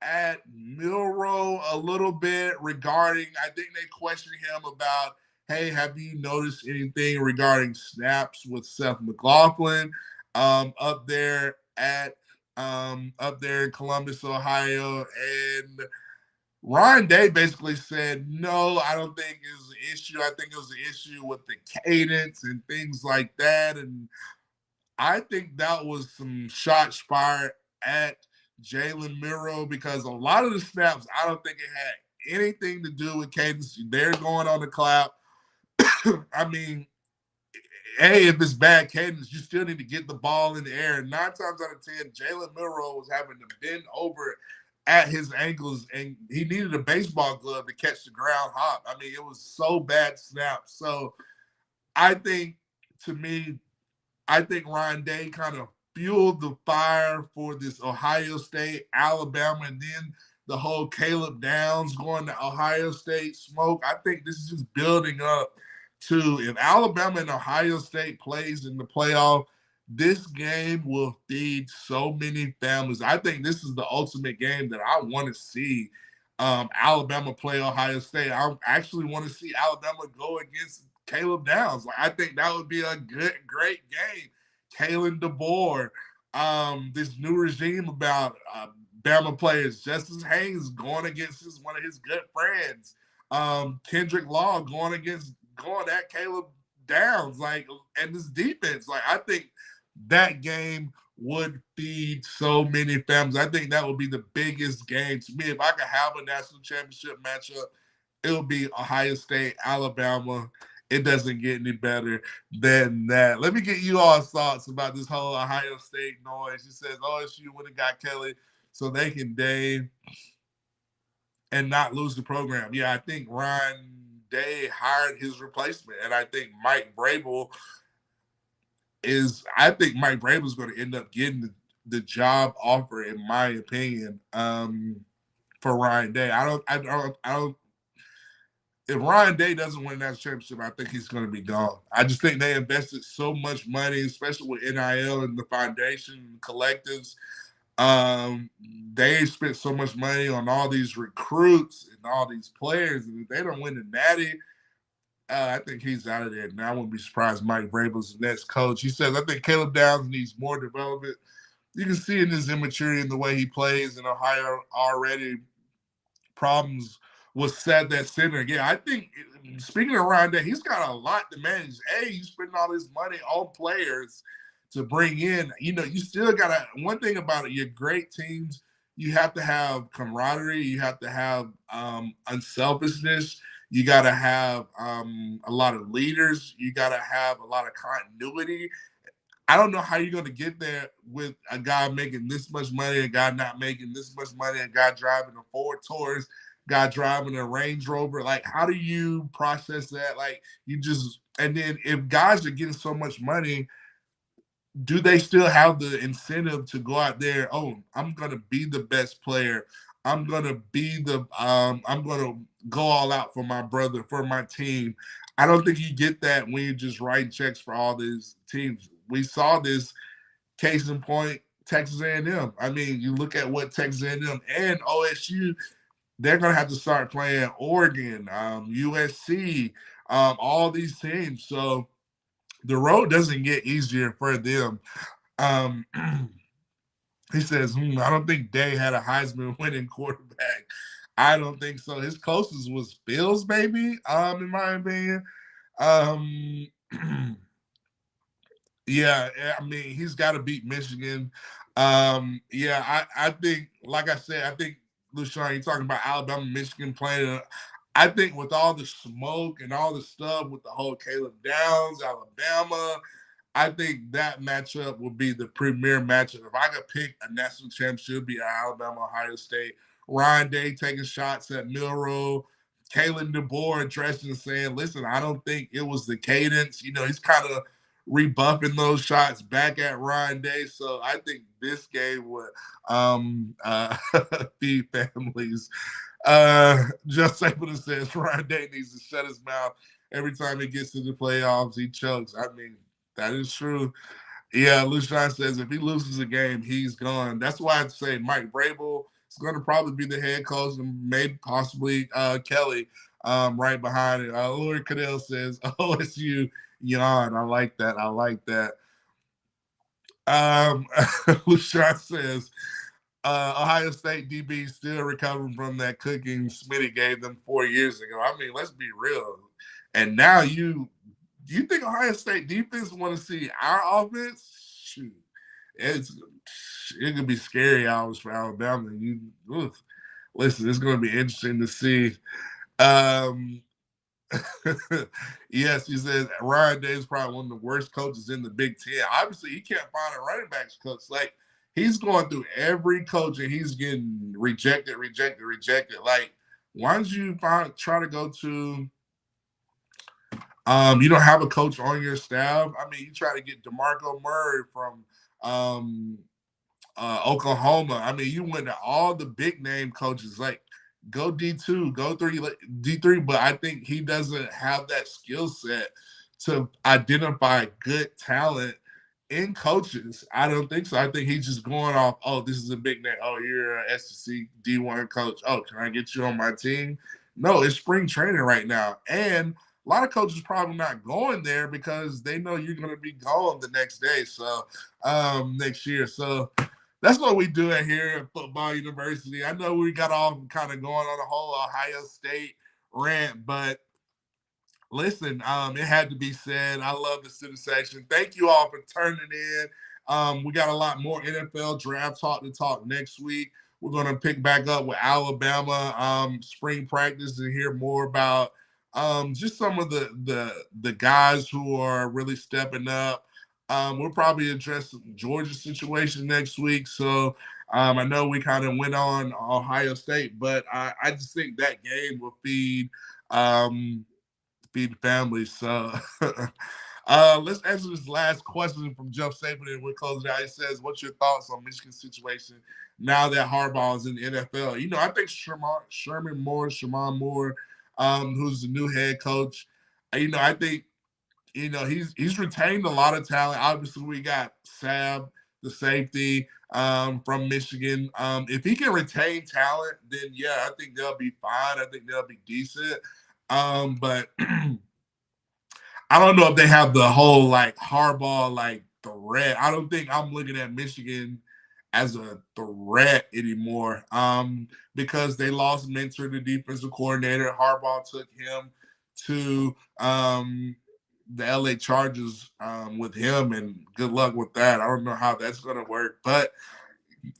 at Milroe a little bit regarding, I think they questioned him about, hey, have you noticed anything regarding snaps with Seth McLaughlin up there in Columbus, Ohio? And Ryan Day basically said, no, I don't think it was an issue. I think it was an issue with the cadence and things like that. And I think that was some shots fired at Jalen Milroe, because a lot of the snaps, I don't think it had anything to do with cadence. They're going on the clap. I mean, hey, if it's bad cadence, you still need to get the ball in the air. 9 times out of 10, Jalen Milroe was having to bend over at his ankles, and he needed a baseball glove to catch the ground hop. I mean, it was so bad snaps. So I think, to me, Ryan Day kind of fueled the fire for this Ohio State, Alabama, and then the whole Caleb Downs going to Ohio State smoke. I think this is just building up to, if Alabama and Ohio State plays in the playoff, this game will feed so many families. I think this is the ultimate game that I want to see Alabama play Ohio State. I actually want to see Alabama go against Caleb Downs. Like, I think that would be a great game. Kalen DeBoer, this new regime about Bama players, Justice Haynes going against one of his good friends, Kendrick Law going at Caleb Downs, like, and this defense. Like, I think that game would feed so many families. I think that would be the biggest game to me. If I could have a national championship matchup, it would be Ohio State, Alabama. It doesn't get any better than that. Let me get you all thoughts about this whole Ohio State noise. He says OSU would have got Kelly so they can Day and not lose the program. Yeah, I think Ryan Day hired his replacement, and I think Mike Vrabel is going to end up getting the job offer, in my opinion, for Ryan Day. If Ryan Day doesn't win that championship, I think he's going to be gone. I just think they invested so much money, especially with NIL and the foundation and collectives. They spent so much money on all these recruits and all these players, and if they don't win the Natty, I think he's out of there. Now I wouldn't be surprised Mike Vrabel's the next coach. He says, I think Caleb Downs needs more development. You can see in his immaturity in the way he plays in Ohio already. problems was set that center. Yeah, I think speaking of Ryan Day, he's got a lot to manage. You spending all this money on players to bring in. You still got to. One thing about it, your great teams, you have to have camaraderie. You have to have unselfishness. You got to have a lot of leaders. You got to have a lot of continuity. I don't know how you're going to get there with a guy making this much money, a guy not making this much money, a guy driving a Ford Taurus, guy driving a Range Rover. Like, how do you process that? Like, and then if guys are getting so much money, do they still have the incentive to go out there? Oh, I'm going to be the best player. I'm going to I'm going to go all out for my brother, for my team. I don't think you get that when you're just writing checks for all these teams. We saw this case in point, Texas A&M. I mean, you look at what Texas A&M and OSU, they're going to have to start playing Oregon, USC, all these teams. So the road doesn't get easier for them. He says, I don't think Day had a Heisman winning quarterback. I don't think so. His closest was Bills, maybe, in my opinion. Yeah, I mean, he's got to beat Michigan. I think, like I said, I think, LeSean, you're talking about Alabama, Michigan playing. I think with all the smoke and all the stuff with the whole Caleb Downs, Alabama, I think that matchup would be the premier matchup. If I could pick a national championship, it would be Alabama, Ohio State. Ryan Day taking shots at Milroe. Kalen DeBoer addressing and saying, listen, I don't think it was the cadence. He's kind of rebuffing those shots back at Ryan Day. So I think this game would feed families. Just able to says Ryan Day needs to shut his mouth every time he gets to the playoffs. He chokes. I mean, that is true. Yeah, LeSean says if he loses a game, he's gone. That's why I'd say Mike Vrabel is going to probably be the head coach and maybe possibly Kelly right behind it. Lord Caddell says OSU yawn. I like that. LeSean says Ohio State DB still recovering from that cooking Smitty gave them 4 years ago. I mean, let's be real. And now you think Ohio State defense want to see our offense? Shoot, it could be scary hours for Alabama. Listen, it's going to be interesting to see. Yes, he says Ryan Day is probably one of the worst coaches in the Big Ten. Obviously, he can't find a running backs coach. Like, he's going through every coach and he's getting rejected. Like, why don't you try to go to you don't have a coach on your staff? I mean, you try to get DeMarco Murray from Oklahoma. I mean, you went to all the big name coaches. Like, go D2, go D3, but I think he doesn't have that skill set to identify good talent in coaches. I don't think so. I think he's just going off, oh, this is a big name. Oh, you're a SEC D1 coach. Oh, can I get you on my team? No, it's spring training right now. And a lot of coaches probably not going there because they know you're going to be gone the next day. So next year. So that's what we do here at Football University. I know we got all kind of going on a whole Ohio State rant, but listen, it had to be said. I love the student section. Thank you all for turning in. We got a lot more NFL draft talk to talk next week. We're going to pick back up with Alabama spring practice and hear more about just some of the guys who are really stepping up. We'll probably address Georgia's situation next week. So I know we kind of went on Ohio State, but I just think that game will feed families. So let's answer this last question from Jeff Saban and we'll close it out. He says, what's your thoughts on Michigan's situation now that Harbaugh is in the NFL? I think Sherman Moore, who's the new head coach, I think he's retained a lot of talent. Obviously, we got Sab, the safety from Michigan. If he can retain talent, then yeah, I think they'll be fine. I think they'll be decent. But I don't know if they have the whole like Harbaugh like threat. I don't think I'm looking at Michigan as a threat anymore, because they lost Mentor, the defensive coordinator. Harbaugh took him to the LA Chargers with him, and good luck with that. I don't know how that's going to work, but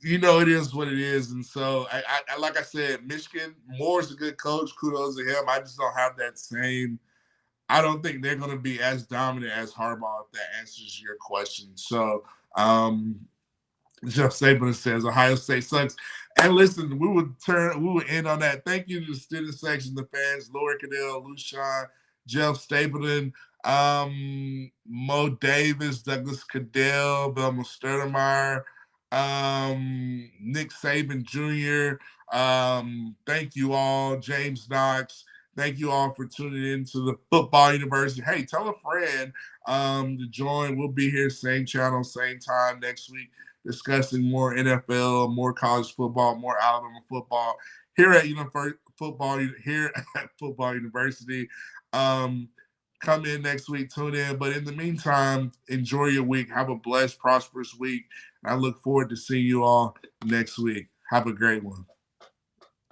it is what it is. And so, I like I said, Michigan, Moore's a good coach. Kudos to him. I just don't have that same. I don't think they're going to be as dominant as Harbaugh, if that answers your question. So, Jeff Saban says Ohio State sucks. And listen, we would end on that. Thank you to the student section, the fans, Lori Caddell, Lushawn, Jeff Stapleton, Mo Davis, Douglas Caddell, Velma Sturdemeyer, Nick Saban Jr. Thank you all, James Knox. Thank you all for tuning in to the Football University. Hey, tell a friend to join. We'll be here, same channel, same time next week, discussing more NFL, more college football, more Alabama football here at Football University. Come in next week, tune in. But in the meantime, enjoy your week. Have a blessed, prosperous week. And I look forward to seeing you all next week. Have a great one.